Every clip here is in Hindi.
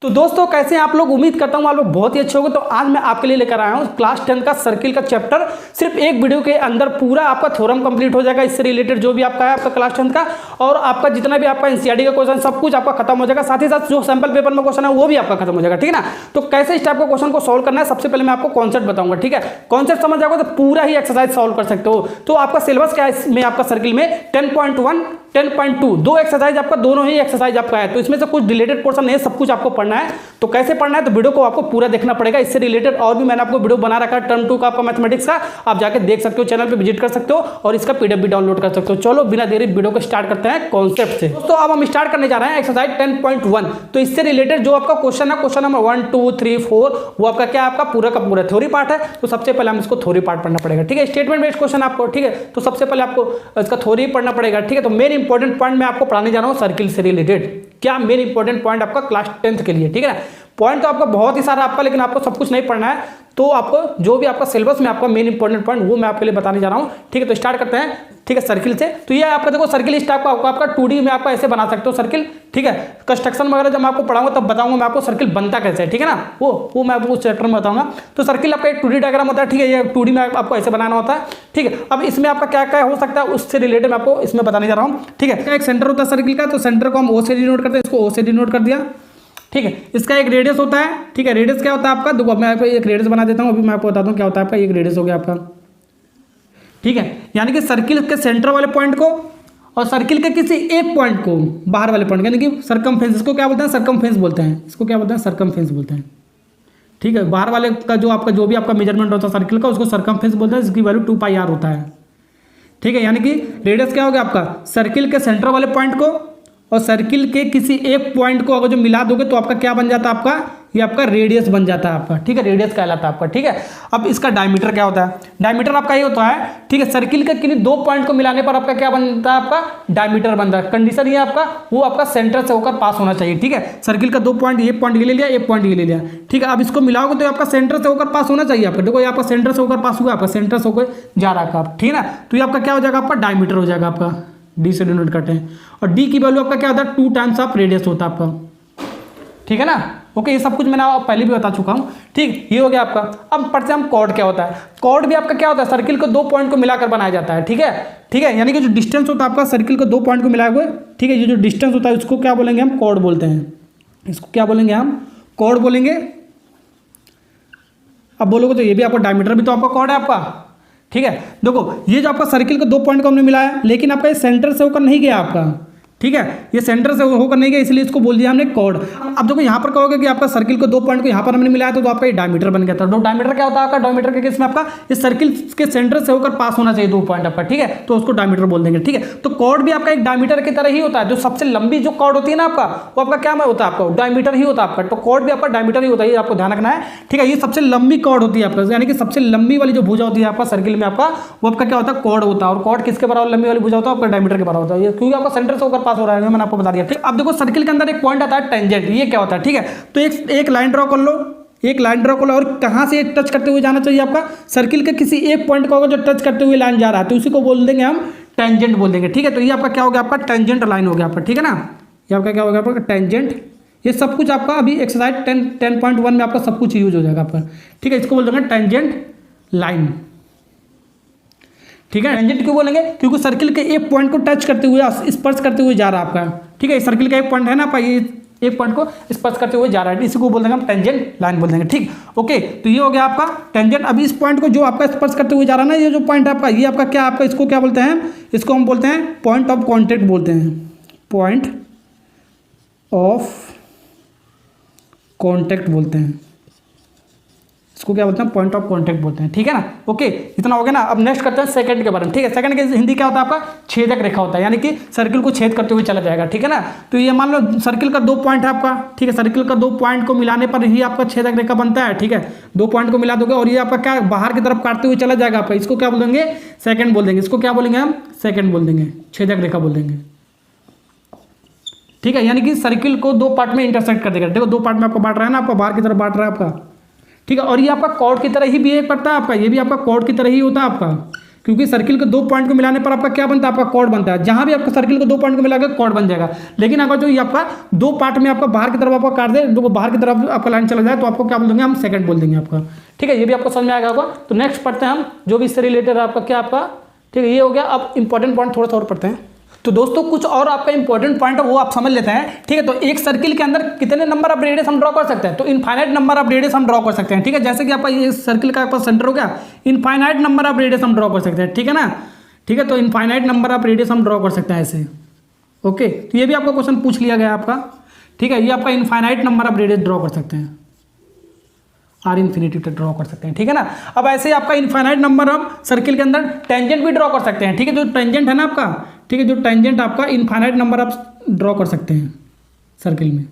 तो दोस्तों कैसे हैं आप लोग। उम्मीद करता हूं आप लोग बहुत ही अच्छे होंगे। तो आज मैं आपके लिए लेकर आया हूं क्लास 10 का सर्किल का चैप्टर। सिर्फ एक वीडियो के अंदर पूरा आपका थ्योरम कंप्लीट हो जाएगा। इससे रिलेटेड जो भी आपका है आपका क्लास 10 का और आपका जितना भी आपका एनसीईआरटी का क्वेश्चन सब कुछ आपका खत्म हो जाएगा। साथ ही साथ जो सैंपल पेपर में क्वेश्चन है वो भी आपका खत्म हो जाएगा, ठीक है ना। तो कैसे इस टाइप का क्वेश्चन को सॉल्व करना है सबसे पहले मैं आपको कॉन्सेप्ट बताऊंगा, ठीक है। कॉन्सेप्ट समझ जाओगे तो पूरा ही एक्सरसाइज सॉल्व कर सकते हो। तो आपका सिलेबस क्या है इसमें आपका सर्किल में 10.1 10.2 दो एक्सरसाइज आपका, दोनों ही एक्सरसाइज आपका है। तो इसमें से कुछ रिलेटेड पोर्शन नहीं है, सब कुछ आपको पढ़ना है। तो कैसे पढ़ना है तो वीडियो को आपको पूरा देखना पड़ेगा। इससे रिलेटेड और भी मैंने आपको वीडियो बना रखा है टर्म 2 का आपका मैथमेटिक्स का, आप जाके देख सकते हो, चैनल पे विजिट कर सकते हो और इसका पीडीएफ भी डाउनलोड कर सकते हो। चलो बिना देरी वीडियो को स्टार्ट करते हैं कॉन्सेप्ट से। दोस्तों अब हम स्टार्ट करने जा रहे हैं एक्सरसाइज 10.1। तो इससे रिलेटेड जो आपका क्वेश्चन है, क्वेश्चन नंबर 1 2 3 4 वो आपका क्या है, आपका पूरा का पूरा थ्योरी पार्ट है। तो सबसे पहले हम इसको थ्योरी पार्ट पढ़ना पड़ेगा, ठीक है। स्टेटमेंट बेस्ड क्वेश्चन आपको, ठीक है। तो सबसे पहले आपको इसका थ्योरी पढ़ना पड़ेगा, ठीक है। तो मेन इंपॉर्टेंट पॉइंट मैं आपको पढ़ाने जा रहा हूं सर्किल से रिलेटेड। क्या मेन इंपॉर्टेंट पॉइंट आपका क्लास 10th के लिए, ठीक है ना। पॉइंट तो आपका बहुत ही सारा आपका, लेकिन आपको सब कुछ नहीं पढ़ना है। तो आपको जो भी आपका सिलेबस में आपका मेन इंपॉर्टेंट पॉइंट वो मैं आपके लिए बताने जा रहा हूं, ठीक है। तो स्टार्ट करते हैं, ठीक है, सर्किल से। तो ये आपका देखो सर्किल इस टाइप का आपका 2D में आपका ऐसे बना सकते हो सर्किल, ठीक है। कंस्ट्रक्शन वगैरह जब मैं आपको पढ़ाऊंगा तब बताऊंगा मैं आपको सर्किल बनता कैसे है, ठीक है ना। वो मैं आपको उस चैप्टर में बताऊंगा। तो सर्किल आपका एक 2D डायग्राम होता है, ठीक है। ये 2D में आपको ऐसे बनाना होता है, ठीक है। अब इसमें आपका क्या क्या हो सकता है उससे रिलेटेड मैं आपको इसमें बताने जा रहा हूँ, ठीक है। एक सेंटर होता है सर्किल का, तो सेंटर को हम ओ से डिनोट करते हैं, इसको ओ से डिनोट कर दिया, ठीक है। इसका एक रेडियस होता है, ठीक है। रेडियस क्या होता है आपका, देखो मैं आपको एक रेडियस बना देता हूँ, अभी मैं आपको बताता हूँ क्या होता है आपका। एक रेडियस हो गया आपका, ठीक है। यानी कि सर्किल के सेंटर वाले पॉइंट को और सर्किल के किसी एक पॉइंट को, बाहर वाले पॉइंट यानी कि सर्कमफेरेंस, इसको क्या बोलते हैं, सर्कमफेरेंस बोलते हैं। इसको क्या बोलते हैं, सर्कमफेरेंस बोलते हैं, ठीक है। बाहर वाले का जो आपका जो भी आपका मेजरमेंट होता है सर्किल का उसको सर्कमफेरेंस बोलते हैं, जिसकी वैल्यू 2πr होता है, ठीक है। यानी कि रेडियस क्या हो गया आपका, सर्किल के सेंटर वाले पॉइंट को और सर्किल के किसी एक पॉइंट को अगर जो मिला दोगे तो आपका क्या बन जाता है, आपका ये आपका रेडियस बन जाता है आपका, ठीक है। रेडियस कहलाता है आपका, ठीक है। अब इसका डायमीटर क्या होता है, डायमीटर आपका ये होता है, ठीक है। सर्किल के किन्हीं दो पॉइंट को मिलाने पर आपका क्या बनता है, आपका डायमीटर बनता है। कंडीशन ये आपका वो आपका सेंटर से होकर पास होना चाहिए, ठीक है। सर्किल का दो पॉइंट, ये पॉइंट ये ले लिया, एक पॉइंट ये ले लिया, ठीक है। अब इसको मिलाओगे तो आपका सेंटर से होकर पास होना चाहिए आपका। देखो ये आपका सेंटर से होकर पास हुआ, आपका सेंटर से होकर जा रहा है, ठीक है ना। तो ये आपका क्या हो जाएगा, आपका डायमीटर हो जाएगा आपका, डी से डिनोट करते हैं। और डी की वैल्यू आपका क्या होता है, 2 टाइम्स ऑफ रेडियस होता है आपका, ठीक है ना। ओके, ये सब कुछ मैंने पहले भी बता चुका हूं, ठीक। ये हो गया आपका। अब पढ़ते हैं हम कॉर्ड क्या होता है। कॉर्ड भी आपका क्या होता है, सर्किल को दो पॉइंट को मिलाकर बनाया जाता है, ठीक है, ठीक है। यानी कि जो डिस्टेंस होता है आपका सर्किल को दो पॉइंट को मिलाए हुए, ठीक है। ये जो डिस्टेंस होता है उसको क्या बोलेंगे हम, कॉर्ड बोलते हैं। इसको क्या बोलेंगे हम, कॉर्ड बोलेंगे। अब बोलोगे तो ये भी आपका डायमीटर भी तो आपका कॉर्ड है आपका, ठीक है। देखो ये जो आपका सर्किल को दो पॉइंट को हमने मिलाया, लेकिन आपका ये सेंटर से होकर नहीं गया आपका, ठीक है। ये सेंटर से होकर नहीं गया, इसलिए इसको बोल दिया हमने कॉर्ड। अब देखो यहाँ पर कहोगे कि आपका सर्किल को दो पॉइंट को यहाँ पर हमने मिलाया तो आपका ये डायमीटर बन गया था। तो डायमीटर क्या होता है आपका, डायमीटर के केस में आपका इस सर्किल के सेंटर से होकर पास होना चाहिए दो पॉइंट आपका, ठीक है। तो उसको डायमीटर बोल देंगे, ठीक है। तो कॉर्ड भी आपका एक डायमीटर की तरह ही होता है। जो सबसे लंबी जो कॉर्ड होती है ना आपका, वो आपका क्या होता है, आपका डायमीटर ही होता है आपका। तो कॉर्ड भी आपका डायमीटर ही होता है, आपको ध्यान रखना है, ठीक है। ये सबसे लंबी कॉर्ड होती है आपका, यानी कि सबसे लंबी वाली जो भुजा होती है आपका सर्किल में आपका, वो आपका क्या होता है, कॉर्ड होता है। और कॉर्ड किसके बराबर लंबी वाली भुजा होता है, आपका डायमीटर के बराबर होता है, क्योंकि आपका सेंटर से होकर पास हो रहा है, मैंने आपको बता दिया, ठीक। अब देखो सर्किल के अंदर एक पॉइंट आता है टेंजेंट, ये क्या होता है, ठीक है। तो एक लाइन ड्रॉ कर लो, एक लाइन ड्रॉ कर लो और कहां से टच करते हुए जाना चाहिए आपका, सर्किल के किसी एक पॉइंट को अगर जो टच करते हुए लाइन जा रहा है तो उसी को बोल देंगे हम टेंजेंट बोल देंगे, ठीक है। तो ये आपका क्या हो गया, आपका टेंजेंट लाइन हो गया आपका, ठीक है ना। ये आपका क्या हो गया, आपका टेंजेंट। ये सब कुछ आपका अभी एक्सरसाइज 10.1 में आपका सब कुछ यूज हो जाएगा आपका, ठीक है। इसको बोल देंगे टेंजेंट लाइन, ठीक है। टेंजेंट क्यों बोलेंगे, क्योंकि सर्किल के एक पॉइंट को टच करते हुए, स्पर्श करते हुए जा रहा है आपका, ठीक है। सर्किल का एक पॉइंट है ना आपका, ये एक पॉइंट को स्पर्श करते हुए जा रहा है, इसी को बोल देंगे हम टेंजेंट लाइन बोल देंगे, ठीक। ओके, तो ये हो गया आपका टेंजेंट। अभी इस पॉइंट को जो आपका स्पर्श करते हुए जा रहा है ना, ये जो पॉइंट आपका, ये आपका क्या आपका, इसको क्या बोलते हैं, इसको हम बोलते हैं पॉइंट ऑफ कॉन्टेक्ट बोलते हैं, पॉइंट ऑफ कॉन्टेक्ट बोलते हैं, इसको क्या बोलते हैं, पॉइंट ऑफ कॉन्टेक्ट बोलते हैं, ठीक है ना। ओके, इतना हो गया ना। अब नेक्स्ट करते हैं सेकंड के बारे में, ठीक है। सेकंड के हिंदी क्या होता है आपका, छेदक रेखा होता है, यानी कि सर्किल को छेद करते हुए चला जाएगा, ठीक है ना। तो ये मान लो सर्किल का दो पॉइंट है आपका, ठीक है। सर्किल का दो पॉइंट को मिलाने पर ही आपका छेदक रेखा बनता है, ठीक है। दो पॉइंट को मिला दोगे और ये आपका क्या बाहर की तरफ काटते हुए चला जाएगा आपका, इसको क्या बोलेंगे, सेकंड बोल देंगे। इसको क्या बोलेंगे हम, सेकंड बोल देंगे, छेदक रेखा बोल देंगे, ठीक है। यानी कि सर्किल को दो पार्ट में इंटरसेक्ट कर देगा। देखो दो पार्ट में आपको बांट रहा है ना, आपका बाहर की तरफ बांट रहा है आपका, ठीक है। और ये आपका कॉर्ड की तरह ही बिहेव करता है आपका, ये भी आपका कॉर्ड की तरह ही होता है आपका, क्योंकि सर्किल के 2 पॉइंट को मिलाने पर आपका क्या बनता है, आपका कॉर्ड बनता है। जहां भी आपका सर्किल को 2 पॉइंट को मिलाकर कॉर्ड बन जाएगा। लेकिन अगर जो ये आपका 2 पार्ट में आपका बाहर की तरफ आपका काट दे, तो बाहर की तरफ आपका लाइन चला जाए, तो आपको क्या बोल देंगे, हम सेकंड बोल देंगे आपका। ठीक है, ये भी आपको समझ में आएगा होगा। तो नेक्स्ट पढ़ते हैं हम जो भी इससे रिलेटेड आपका क्या आपका, ठीक है, ये हो गया। अब इंपॉर्टेंट पॉइंट थोड़ा सा और पढ़ते हैं। तो दोस्तों कुछ और आपका इंपॉर्टेंट पॉइंट है वो आप समझ लेते हैं। ठीक है, तो एक सर्किल के अंदर कितने नंबर ऑफ रेडियस हम ड्रॉ कर सकते हैं, तो इनफाइनाइट नंबर ऑफ रेडियस हम ड्रॉ कर सकते हैं। ठीक है, जैसे कि आपका ये सर्किल का आपका सेंटर हो गया, इनफाइनाइट नंबर ऑफ रेडियस हम ड्रॉ कर सकते हैं। ठीक है ना, ठीक है, तो इनफाइनाइट नंबर ऑफ रेडियस हम ड्रॉ कर सकते हैं ऐसे। ओके, तो ये भी आपका क्वेश्चन पूछ लिया गया आपका। ठीक है, ये आपका infinite number of radius draw कर सकते हैं, आर इन्फिनिटी तक ड्रॉ कर सकते हैं। ठीक है ना, अब ऐसे ही आपका इनफाइनाइट नंबर हम सर्किल के अंदर टेंजेंट भी ड्रॉ कर सकते हैं। ठीक है, जो टेंजेंट है ना आपका, ठीक है, जो टेंजेंट आपका इनफाइनाइट नंबर आप ड्रॉ कर सकते हैं सर्किल में,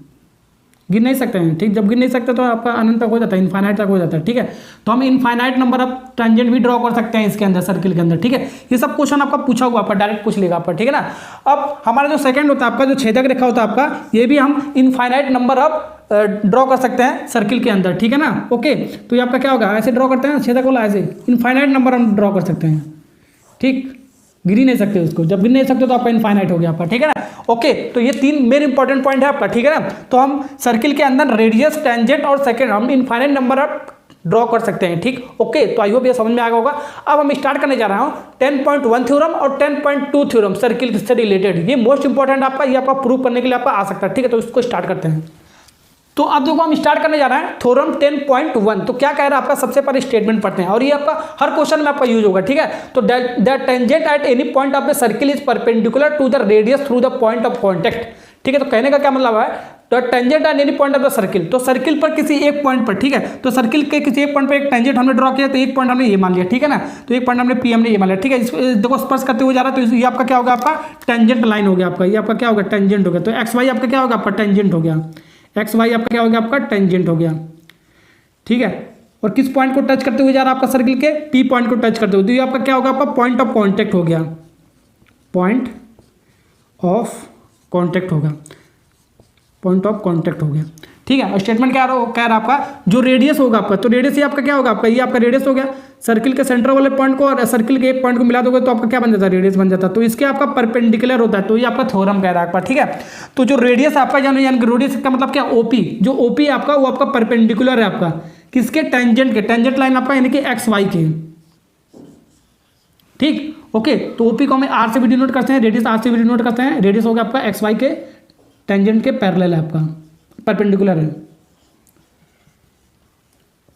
गिन नहीं सकते हैं। ठीक, जब गिन नहीं सकते तो आपका अनंत तक हो जाता है, इनफाइनाइट तक हो जाता है। ठीक है, तो हम इनफाइनाइट नंबर ऑफ टेंजेंट भी ड्रॉ कर सकते हैं इसके अंदर, सर्किल के अंदर। ठीक है, ये सब क्वेश्चन आपका पूछा हुआ, आपका डायरेक्ट पूछ लेगा आपका। ठीक है ना, अब हमारा जो सेकंड होता है आपका, जो छेदक रेखा होता है आपका, ये भी हम इनफाइनाइट नंबर ऑफ ड्रॉ कर सकते हैं सर्किल के अंदर। ठीक है ना, ओके, तो ये आपका क्या होगा, ऐसे ड्रॉ करते हैं छेदक वाला, ऐसे इनफाइनाइट नंबर हम ड्रॉ कर सकते हैं। ठीक, गिन ही नहीं सकते उसको, जब गिन नहीं सकते तो आपका इनफाइनाइट हो गया आपका। ठीक है ना, ओके, तो ये 3 मेन इंपॉर्टेंट पॉइंट है आपका। ठीक है ना, तो हम सर्किल के अंदर रेडियस, टेंजेंट और सेकंड हम इनफाइनाइट नंबर ऑफ ड्रॉ कर सकते हैं। ठीक, ओके, तो आई होप ये समझ में आ गया होगा। अब हम स्टार्ट करने जा रहा हूँ 10.1 थ्योरम और 10.2 थ्योरम सर्किल से रिलेटेड। ये मोस्ट इंपॉर्टेंट आपका, ये आपका प्रूव करने के लिए आपका आ सकता है। ठीक है, तो इसको स्टार्ट करते हैं। तो अब देखो हम स्टार्ट करने जा रहे हैं थ्योरम 10.1। तो क्या कह रहा है आपका, सबसे पहले स्टेटमेंट पढ़ते हैं और ये आपका हर क्वेश्चन में आपका यूज होगा। ठीक है, तो the tangent at any point of the circle is perpendicular to the radius through the point of contact. ठीक है, तो कहने का क्या मतलब है, तो tangent at any point of the circle, तो सर्किल पर किसी एक पॉइंट पर, ठीक है, तो सर्किल के किसी एक पॉइंट पर एक टेंजेंट हमने ड्रॉ किया, तो एक पॉइंट हमने ये मान लिया। ठीक है ना, तो एक पॉइंट हमने पी हमने ये मान लिया। ठीक है, देखो स्पर्श करते हुए जा रहा है, तो ये आपका क्या होगा, आपका टेंजेंट लाइन हो गया आपका, ये आपका क्या होगा, टेंजेंट हो गया। तो एक्स वाई आपका क्या होगा, आपका टेंजेंट हो गया, एक्स वाई आपका क्या हो गया, आपका टेंजेंट हो गया। ठीक है, और किस पॉइंट को टच करते हुए जा रहा है आपका सर्किल के, पी पॉइंट को टच करते हुए, तो ये आपका क्या होगा, आपका पॉइंट ऑफ कांटेक्ट हो गया, पॉइंट ऑफ कांटेक्ट होगा, पॉइंट ऑफ कांटेक्ट हो गया। ठीक है, और स्टेटमेंट क्या कह रहा है आपका, जो रेडियस होगा आपका, तो रेडियस ये आपका क्या होगा, आपका ये आपका रेडियस हो गया। सर्किल के सेंटर वाले पॉइंट को और सर्किल के एक पॉइंट को मिला दोगे तो आपका क्या बन जाता है, रेडियस बन जाता है। तो इसके आपका परपेंडिकुलर होता है, तो ये आपका थ्योरम कह रहा है आपका। ठीक है, तो जो रेडियस आपका यानी रेडियस का मतलब क्या, ओपी, जो ओपी आपका वो आपका परपेंडिकुलर है आपका किसके, टेंजेंट के, टेंजेंट लाइन आपका यानी कि एक्स वाई के। ठीक, ओके, तो ओपी को हम आर से भी डिनोट करते हैं, रेडियस आर से भी डिनोट करते हैं। रेडियस हो गया आपका एक्स वाई के टेंजेंट के पैरेलल है आपका, परपेंडिकुलर है।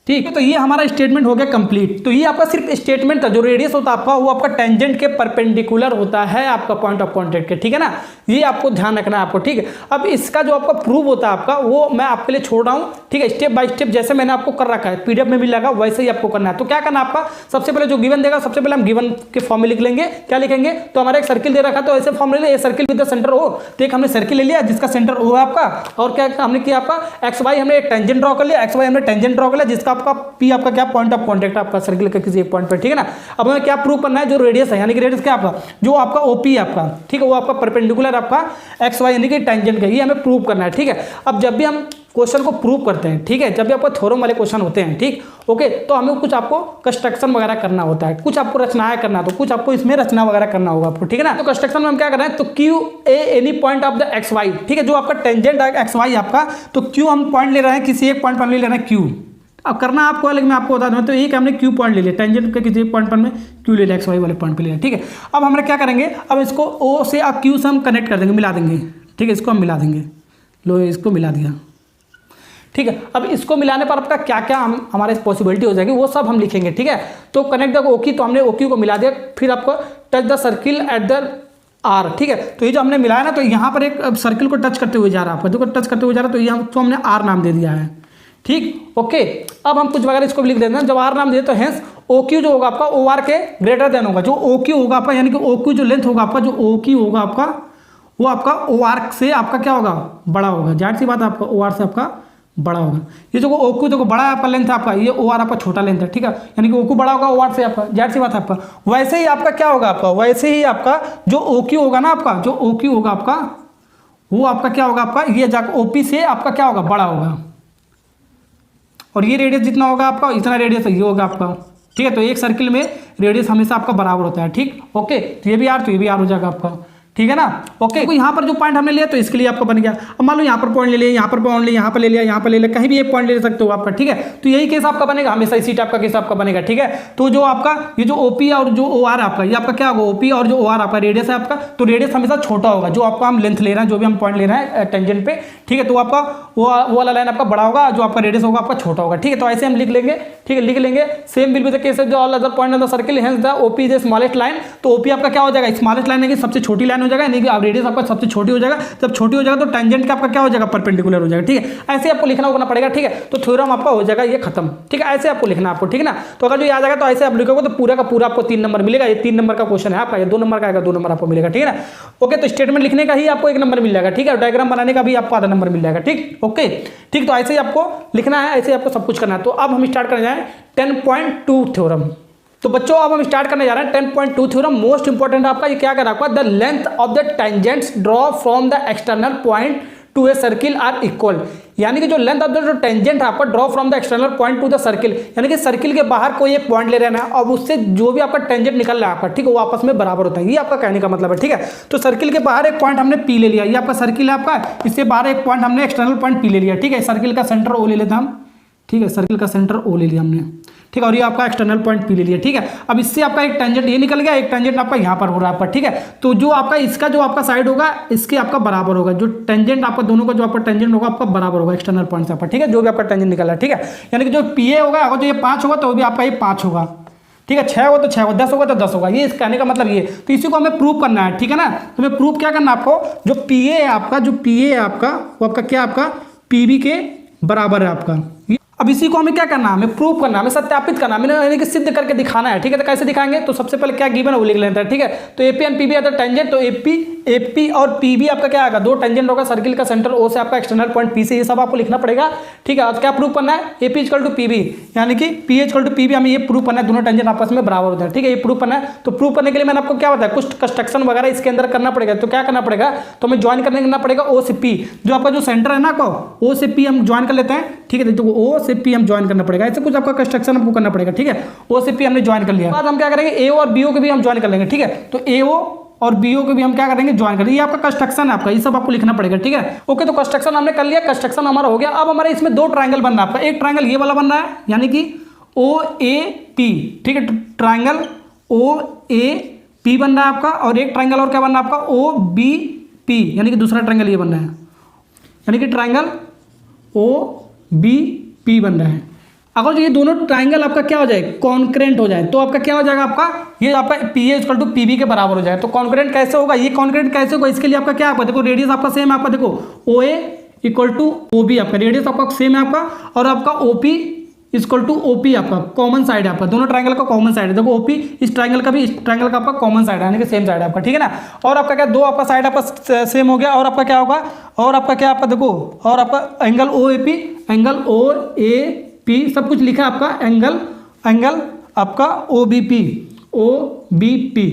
ठीक है, तो ये हमारा स्टेटमेंट हो गया कंप्लीट। तो ये आपका सिर्फ स्टेटमेंट था, जो रेडियस होता है आपका वो आपका टेंजेंट के परपेंडिकुलर होता है आपका पॉइंट ऑफ कांटेक्ट के। ठीक है ना, ये आपको ध्यान रखना है आपको। ठीक है, अब इसका जो आपका प्रूफ होता है आपका वो मैं आपके लिए छोड़ रहा हूँ। ठीक है, स्टेप बाय स्टेप जैसे मैंने आपको कर रखा है, पीडीएफ में भी लगा वैसे ही आपको करना है। तो क्या करना है आपका, सबसे पहले जो गिवन देगा, सबसे पहले हम गिवन के फॉर्म में लिख लेंगे। क्या लिखेंगे, तो हमारा एक सर्किल दे रखा है, तो ऐसे फॉर्म ले लिया, circle with the centre O. तो एक हमने सर्किल ले लिया जिसका सेंटर ओ है आपका, और क्या हमने किया, आपका एक्स वाई हमने एक टेंजेंट ड्रॉ कर लिया, एक्स वाई हमने टेंजेंट ड्रॉ कर लिया जिसका आपका पी आपका क्या, पॉइंट ऑफ कांटेक्ट आपका सर्किल के किसी एक पॉइंट पर। ठीक है ना, अब हमें क्या प्रूव करना है, जो रेडियस है यानी कि रेडियस क्या आपका, जो आपका ओपी है आपका, ठीक है, वो आपका परपेंडिकुलर आपका एक्स वाई यानी कि टेंजेंट का, ये हमें प्रूव करना है। ठीक है, अब जब भी हम क्वेश्चन को प्रूव करते हैं, ठीक है, जब भी आपको थ्योरम वाले क्वेश्चन होते हैं, ठीक, ओके, तो हमें कुछ आपको कंस्ट्रक्शन वगैरह करना होता है, कुछ आपको रचनाएं करना, तो कुछ आपको इसमें रचना वगैरह करना होगा आपको। ठीक है ना, तो कंस्ट्रक्शन में हम क्या कर रहे हैं, तो Q a any point of the X Y, ठीक है, जो आपका टेंजेंट है एक्स वाई आपका, तो क्यू हम पॉइंट ले रहे हैं, किसी एक पॉइंट पर ले रहे हैं क्यू। अब करना आपको, लेकिन मैं आपको बता दूं, तो एक हमने क्यू पॉइंट ले लिया, टेंजेंट के किसी पॉइंट पर में क्यू ले लिया, एक्स वाई वाले पॉइंट पे ले लिया। ठीक है, अब हम क्या करेंगे, अब इसको ओ से अब क्यू से हम कनेक्ट कर देंगे, मिला देंगे। ठीक है, इसको हम मिला देंगे, लो इसको मिला दिया। ठीक है, अब इसको मिलाने पर आपका क्या क्या हमारे पॉसिबिलिटी हो जाएगी वो सब हम लिखेंगे। ठीक है, तो कनेक्ट द ओकी, तो हमने ओक्यू को मिला दिया, फिर आपको touch the circle at the R. ठीक है, तो ये जो हमने मिलाया ना, तो यहाँ पर एक सर्किल को टच करते हुए जा रहा है, देखो टच करते हुए जा रहा है, तो यहाँ तो हमने आर नाम दे दिया है। ठीक, ओके, अब हम कुछ वगैरह इसको भी लिख देते हैं, जब आर नाम दे तो हेंस ओ क्यू जो होगा आपका ओ आर के ग्रेटर देन होगा, जो ओ क्यू होगा आपका यानी कि ओ क्यू जो लेंथ होगा आपका, जो ओ क्यू होगा आपका वो आपका ओ आर से आपका क्या होगा, बड़ा होगा। जाहिर सी बात है, आपका ओ आर से आपका बड़ा होगा। ये जो ओ क्यू देखो बड़ा है आपका लेंथ है आपका, ये ओ आर आपका छोटा लेंथ है। ठीक है, यानी कि ओ क्यू बड़ा होगा ओ आर से आपका, जाहिर सी बात है आपका। वैसे ही आपका क्या होगा, आपका वैसे ही आपका जो ओ क्यू होगा ना, आपका जो ओ क्यू होगा आपका वो आपका क्या होगा, आपका ये जाकर ओपी से आपका क्या होगा, बड़ा होगा। और ये रेडियस जितना होगा आपका, इतना रेडियस ये होगा आपका, ठीक है। तो एक सर्किल में रेडियस हमेशा आपका बराबर होता है, ठीक, ओके। तो ये भी आर, तो ये भी आर हो जाएगा आपका, ठीक है ना, ओके। तो यहाँ पर जो पॉइंट हमने लिया तो इसके लिए आपका बन गया। अब मान लो यहाँ पर पॉइंट ले लिया, यहाँ पर पॉइंट लिया, यहाँ पर ले लिया, यहाँ पर ले लिया, कहीं भी एक पॉइंट ले सकते हो आपका, ठीक है। तो यही केस आपका बनेगा हमेशा, इसी टाइप का केस आपका बनेगा, ठीक है। तो जो आपका ये जो ओपी और जो ओ आर आपका, ये आपका क्या होगा, ओपी और जो ओ आर आपका रेडियस है आपका, तो रेडियस हमेशा छोटा होगा। जो आपका हम लेंथ ले रहे हैं, जो भी हम पॉइंट ले रहे हैं टेंजेंट पे, ठीक है, तो आपका वो वाला लाइन आपका बड़ा होगा, जो आपका रेडियस होगा आपका छोटा होगा, ठीक है। तो ऐसे हम लिख लेंगे, ठीक है, लिख लेंगे। Same will be the case जो all other point on the circle, hence the OP is the smallest line. तो ओपी आपका क्या हो जाएगा, स्मॉलेस्ट लाइन है कि सबसे छोटी लाइन हो जाएगा, यानी कि अब रेडियस आपका सबसे छोटी हो जाएगा। जब छोटी हो जाएगा तो टेंजेंट का आपका क्या हो जाएगा, परपेंडिकुलर हो जाएगा, ठीक है। ऐसे आपको लिखना होना पड़ेगा, ठीक है। तो थ्योरम आपका हो जाएगा ये खत्म, ठीक है। ऐसे आपको लिखना आपको, ठीक है ना। तो अगर जो याद आएगा तो ऐसे आप लिखोगे तो पूरा का पूरा आपको 3 नंबर मिलेगा। ये 3 नंबर का क्वेश्चन है आपका, ये 2 नंबर का आएगा, 2 नंबर आपको मिलेगा, ठीक है ना, ओके। तो स्टेटमेंट लिखने का ही आपको 1 नंबर मिल जाएगा, ठीक है। डायग्राम बनाने का भी आपको आधा नंबर मिल जाएगा, ठीक, ओके, ठीक। तो ऐसे ही आपको लिखना है, ऐसे आपको सब कुछ करना है। तो अब हम स्टार्ट करने जाए 10.2 थ्योरम। तो बच्चों अब हम स्टार्ट करने जा रहे हैं 10.2 थ्योरम। मोस्ट इंपॉर्टेंट आपका ये क्या कर रखा है, the length of the tangents draw from the external point to a circle are equal. यानी कि जो लेंथ ऑफ द जो टेंजेंट है आपका draw from the external point to the circle, यानी कि सर्किल के बाहर कोई एक पॉइंट ले रहे हैं और उससे जो भी आपका टेंजेंट निकल रहा है आपका, ठीक है, वो आपस में बराबर होता है। ये आपका कहने का मतलब है, ठीक है। तो सर्किल के बाहर एक पॉइंट हमने पी ले लिया, ये आपका सर्किल है आपका, इससे बाहर एक पॉइंट हमने एक्सटर्नल पॉइंट पी ले लिया, ठीक है। सर्किल का सेंटर ओ ले लेते हम, ठीक है, सर्किल का सेंटर ओ ले लिया हमने, ठीक है। और ये आपका एक्सटर्नल पॉइंट पी ले लिया, ठीक है। अब इससे आपका एक टेंजेंट ये निकल गया, एक टेंजेंट आपका यहाँ पर हो रहा है आपका, ठीक है। तो जो आपका इसका जो आपका साइड होगा इसके आपका बराबर होगा, जो टेंजेंट आपका दोनों का जो आपका टेंजेंट होगा आपका बराबर होगा एक्सटर्नल पॉइंट से आपका, ठीक है, जो भी आपका टेंजेंट निकल रहा है, ठीक है। यानी कि जो पी ए होगा, अगर जो ये 5 होगा तो भी आपका ये 5 होगा, ठीक है। 6 होगा तो 6 होगा, 10 होगा तो 10 होगा। ये कहने का मतलब ये। तो इसी को हमें प्रूव करना है, ठीक है ना। तो हमें प्रूव क्या करना है आपको, जो पी ए है आपका, जो पी ए है आपका, वो आपका क्या, आपका पी बी के बराबर है आपका। अब इसी को हमें क्या करना है, हमें प्रूव करना है, हमें सत्यापित करना है, यानी कि सिद्ध करके दिखाना है, ठीक है। तो कैसे दिखाएंगे, तो सबसे पहले क्या गिवन है वो लिख लेते हैं, ठीक है। तो AP and PB are the tangent. तो एपी और पीबी आपका क्या आएगा, 2 टेंजेंट होगा, सर्किल का सेंटर ओ से आपका एक्सटर्नल पॉइंट पी से, ये सब आपको लिखना पड़ेगा, ठीक है। और क्या प्रूव करना है, एपी इक्वल टू पीबी, यानी कि पी इक्वल टू पीबी, हमें ये प्रूव करना है दोनों टेंजेंट आपस में बराबर होते हैं, ठीक है। ये प्रूव करना है। तो प्रूव करने के लिए मैंने आपको क्या बताया, कुछ कंस्ट्रक्शन वगैरह इसके अंदर करना पड़ेगा। तो क्या करना पड़ेगा, तो हमें ज्वाइन करना पड़ेगा ओ से पी, जो आपका जो सेंटर है ना को ओ से पी हम ज्वाइन कर लेते हैं, ठीक है। तो ओ से पी हम ज्वाइन करना पड़ेगा, ऐसे कुछ आपका कंस्ट्रक्शन हमको करना पड़ेगा, ठीक है। ओ से पी हमने ज्वाइन कर लिया, बाद हम क्या करेंगे, ए और बी ओ के भी हम ज्वाइन कर लेंगे, ठीक है। तो ए ओ और बी ओ के भी हम क्या करेंगे, ज्वाइन करेंगे। ये आपका कंस्ट्रक्शन है आपका, ये सब आपको लिखना पड़ेगा, ठीक है, ओके। तो कंस्ट्रक्शन हमने कर लिया, कंस्ट्रक्शन हमारा हो गया। अब हमारे इसमें 2 ट्रायंगल बन रहा है आपका, एक ट्रायंगल ये वाला बन रहा है, यानी कि ओ ए पी, ठीक है, ट्रायंगल ओ ए पी बन रहा है आपका। और एक ट्रायंगल और क्या बन रहा है आपका, ओ बी पी, यानी कि दूसरा ट्रायंगल ये बन रहा है, यानी कि ट्रायंगल ओ बी पी बन रहा है। अगर ये दोनों ट्राइंगल आपका क्या हो जाए, कॉन्करेंट हो जाए, तो आपका क्या हो जाएगा, आपका ये आपका P A equal to P B के बराबर हो जाए। तो कॉन्करेंट कैसे होगा, ये कॉन्करेंट कैसे होगा, इसके लिए आपका क्या आपका देखो, रेडियस आपका सेम है आपका, देखो O A equal to O B, आपका रेडियस आपका सेम है आपका, और आपका O P equal to O P आपका कॉमन साइड है आपका, दोनों ट्राइंगल का कॉमन साइड है। देखो ओ पी इस ट्राइंगल का भी इस ट्राइंगल का आपका कॉमन साइड है, यानी कि सेम साइड है आपका, ठीक है ना। और आपका क्या, 2 आपका साइड आपका सेम हो गया, और आपका क्या होगा, और आपका क्या आपका देखो, और आपका angle O A P, angle O A P सब कुछ लिखा है आपका, एंगल आपका ओ बी पी,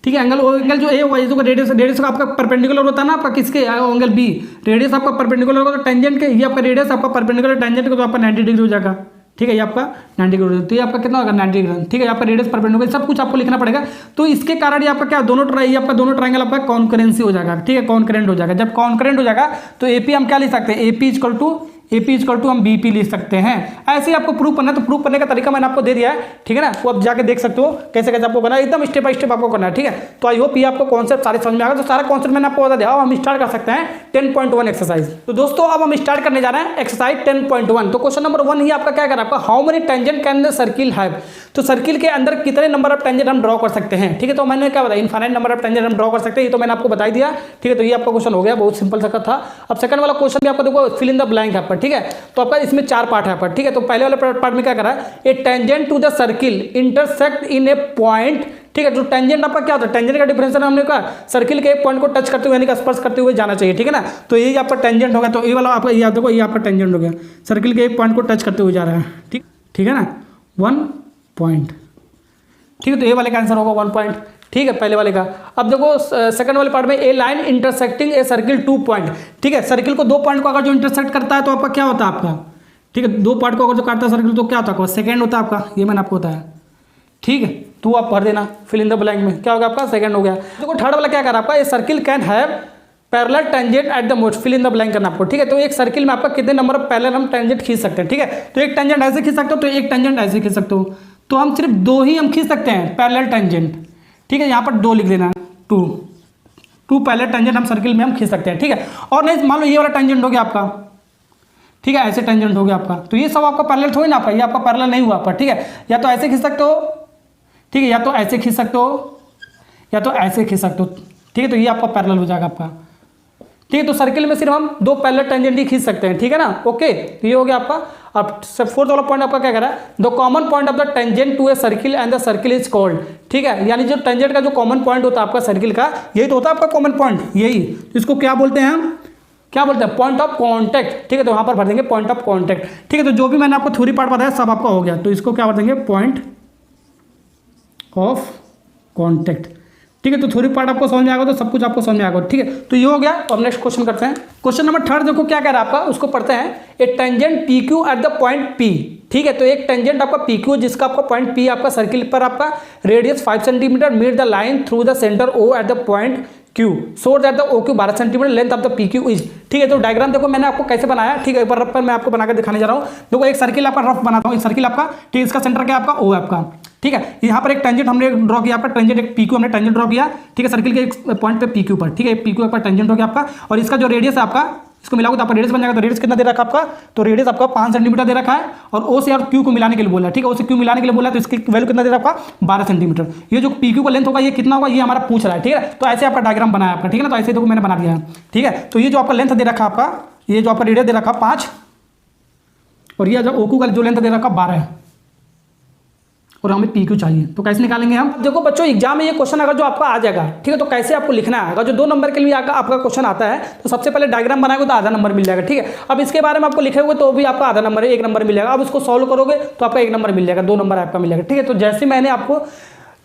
ठीक है। एंगल जो ए होगा, इसको रेडियस का आपका परपेंडिकुलर होता है ना आपका, किसके एंगल बी, रेडियस आपका परपेंडिकुलर होगा तो टेंजेंट के, ये आपका रेडियस आपका परपेंडिकुलर टेंजेंट को, तो आपका 90 डिग्री हो जाएगा, ठीक है। ये आपका 90 डिग्री, तो ये आपका कितना होगा 90 डिग्री, ठीक है। आपका रेडियस परपेंडिकुलर, सब कुछ आपको लिखना पड़ेगा। तो इसके कारण ये आपका क्या, आपका दोनों ट्रायंगल आपका कॉन्करेंसी हो जाएगा, ठीक है, कॉन्करेंट हो जाएगा। जब कॉन्करेंट हो जाएगा तो एपी हम क्या लिख सकते हैं, एपी इक्वल टू हम बीपी लिख सकते हैं। ऐसे ही आपको प्रूव करना है, तो प्रूव करने का तरीका मैंने आपको दे दिया है, ठीक है ना। वो आप जाके देख सकते हो कैसे कैसे आपको करना है, एकदम स्टेप बाय स्टेप आपको करना है, ठीक है। तो आई होप ये आपको कॉन्सेप्ट सारे समझ में आ गए। तो सारा कॉन्सेप्ट मैंने आपको बता दिया। अब हम स्टार्ट कर सकते हैं 10.1 एक्सरसाइज। तो दोस्तों अब हम स्टार्ट करने जा रहे हैं एक्सरसाइज 10.1। तो क्वेश्चन नंबर 1 ही आपका क्या करा, आपका how many tangent can the circle have. तो सर्किल के अंदर कितने नंबर ऑफ टेंजेंट हम ड्रॉ कर सकते हैं, ठीक है। तो मैंने क्या बताया, इनफाइनाइट नंबर ऑफ टेंजेंट हम ड्रॉ कर सकते हैं, ये तो मैंने आपको बता ही दिया, ठीक है। तो ये आपका क्वेश्चन हो गया, बहुत सिंपल सा था। अब सेकंड वाला क्वेश्चन भी आपको देखो, फिल इन द ब्लैंक है आपका, ठीक है। तो आपका इसमें 4 पार्ट है आपका, ठीक है। तो पहले वाले पार्ट में क्या करा, a tangent to the circle intersect in a point, ठीक है। जो टेंजेंट आपका क्या होता है, टेंजेंट का डिफरेंशियल हमने कहा सर्किल के एक पॉइंट को टच करते हुए, यानी कि स्पर्श करते हुए जाना चाहिए, ठीक है ना। तो ये आपका टेंजेंट होगा, तो ये वाला आपका ये देखो, ये आपका टेंजेंट हो गया, सर्किल के एक पॉइंट को टच करते हुए जा रहा है, ठीक है ना, 1 पॉइंट, ठीक है। तो ये वाले का आंसर होगा 1 पॉइंट, ठीक है, पहले वाले का। अब देखो सेकंड वाले पार्ट में, a line intersecting a circle 2 point, ठीक है। सर्किल को 2 पॉइंट को अगर जो इंटरसेक्ट करता है तो आपका क्या होता है आपका, ठीक है। 2 पार्ट को अगर जो काटता है सर्किल तो क्या होता है, सेकंड होता है आपका, ये मैंने आपको बताया, ठीक है, तो आप भर देना फिल इन द ब्लैंक में, क्या होगा आपका सेकंड हो गया। देखो थर्ड वाला क्या कर आपका, a circle can have parallel tangent at the most, fill in the blank करना आपको, ठीक है। तो एक सर्किल में आपका कितने नंबर ऑफ पैरेलल हम टेंजेंट खींच सकते हैं, ठीक है। तो एक टेंजेंट ऐसे खींच सकते हो, तो एक टेंजेंट ऐसे खींच सकते हो, तो हम सिर्फ 2 ही हम खींच सकते हैं पैरेलल टेंजेंट, ठीक है। यहाँ पर 2 लिख देना, 2 पैरेलल टेंजेंट हम सर्किल में हम खींच सकते हैं, ठीक है। और नहीं मान लो ये वाला टेंजेंट हो गया आपका, ठीक है, ऐसे टेंजेंट हो गया आपका, तो ये सब आपका पैरेलल थोड़ी ना आपका, ये आपका पैरेलल नहीं हुआ आपका, ठीक है। या तो ऐसे खींच सकते हो, ठीक है, या तो ऐसे खींच सकते हो, या तो ऐसे खींच सकते हो, ठीक है। तो ये आपका पैरेलल हो जाएगा आपका, ठीक है। तो सर्किल में सिर्फ हम 2 पैरेलल टेंजेंट ही खींच सकते हैं, ठीक है ना, ओके। तो ये हो गया आपका। अब फोर्थ वाला पॉइंट आपका क्या कह रहा है, the common point of the tangent to a circle and the circle is called, ठीक है। यानी जो टेंजेंट का जो कॉमन पॉइंट होता है आपका सर्किल का, यही तो होता है आपका कॉमन पॉइंट, यही। तो इसको क्या बोलते हैं हम, क्या बोलते हैं, पॉइंट ऑफ कॉन्टैक्ट, ठीक है। तो वहां पर भर देंगे पॉइंट ऑफ कॉन्टैक्ट, ठीक है। तो जो भी मैंने आपको थ्योरी पार्ट बताया सब आपका हो गया, तो इसको क्या भर देंगे, पॉइंट ऑफ कॉन्टैक्ट, ठीक है। तो थ्योरी पार्ट आपको समझ में आएगा तो सब कुछ आपको समझ में आएगा, ठीक है। तो ये हो गया। अब नेक्स्ट क्वेश्चन करते हैं। क्वेश्चन नंबर 3 देखो क्या कह रहा है आपका, उसको पढ़ते हैं। A tangent P Q at the point P, ठीक है। तो एक टेंजेंट आपका पी क्यू जिसका आपका पॉइंट पी आपका सर्किल पर आपका radius 5 centimetre, meet the line through the centre O at the point Q, so that the O Q 12 centimetre, length of the P Q is, ठीक है। तो डायग्राम देखो मैंने आपको कैसे बनाया, ठीक है। एक बार रफ पर मैं आपको बनाकर दिखाने जा रहा हूँ। देखो एक सर्किल आपका रफ बनाता हूँ, एक सर्किल आपका, ठीक है। इसका सेंटर क्या आपका ओ है आपका, ठीक है। यहाँ पर एक टेंजेंट हमने ड्रॉ किया आपका, टेंजेंट एक पी क्यू हमने टेंजेंट ड्रॉ किया, ठीक है, सर्किल के एक पॉइंट पे पी क्यू पर, ठीक है। पी क्यू पर टेंजेंट हो गया आपका, और इसका जो रेडियस है आपका, इसको मिलाओगे तो आपका रेडियस बन जाएगा। तो रेडियस कितना दे रखा आपका, तो रेडियस आपका 5 सेंटीमीटर दे रखा है, और ओ से और क्यू को मिलाने के लिए बोला है, ठीक है। ओ से क्यू मिलाने के लिए बोला है, तो इसकी वैल्यू कितना दे रखा आपका 12 सेंटीमीटर। ये जो पी क्यू का लेंथ होगा ये कितना होगा, ये हमारा पूछ रहा है, ठीक है। तो ऐसे आपका डायग्राम बनाया आपका, ठीक है ना। तो ऐसे देखो मैंने बना दिया है, ठीक है। तो ये जो आपका लेंथ दे रखा आपका, ये जो आपका रेडियस दे रखा 5, और ये जो ओ क्यू का जो लेंथ दे रखा 12 है, और हमें पी क्यू चाहिए। तो कैसे निकालेंगे हम, देखो बच्चों एग्जाम में ये क्वेश्चन अगर जो आपका आ जाएगा, ठीक है। तो कैसे आपको लिखना है, अगर जो 2 नंबर के लिए आपका क्वेश्चन आता है तो सबसे पहले डायग्राम बनाओगे तो आधा नंबर मिल जाएगा, ठीक है। अब इसके बारे में आपको लिखे हुए तो भी आपका आधा नंबर है, 1 नंबर मिल जाएगा। अब उसको सॉल्व करोगे तो आपका 1 नंबर मिल जाएगा, 2 नंबर आपका मिल जाएगा, ठीक है। तो जैसे मैंने आपको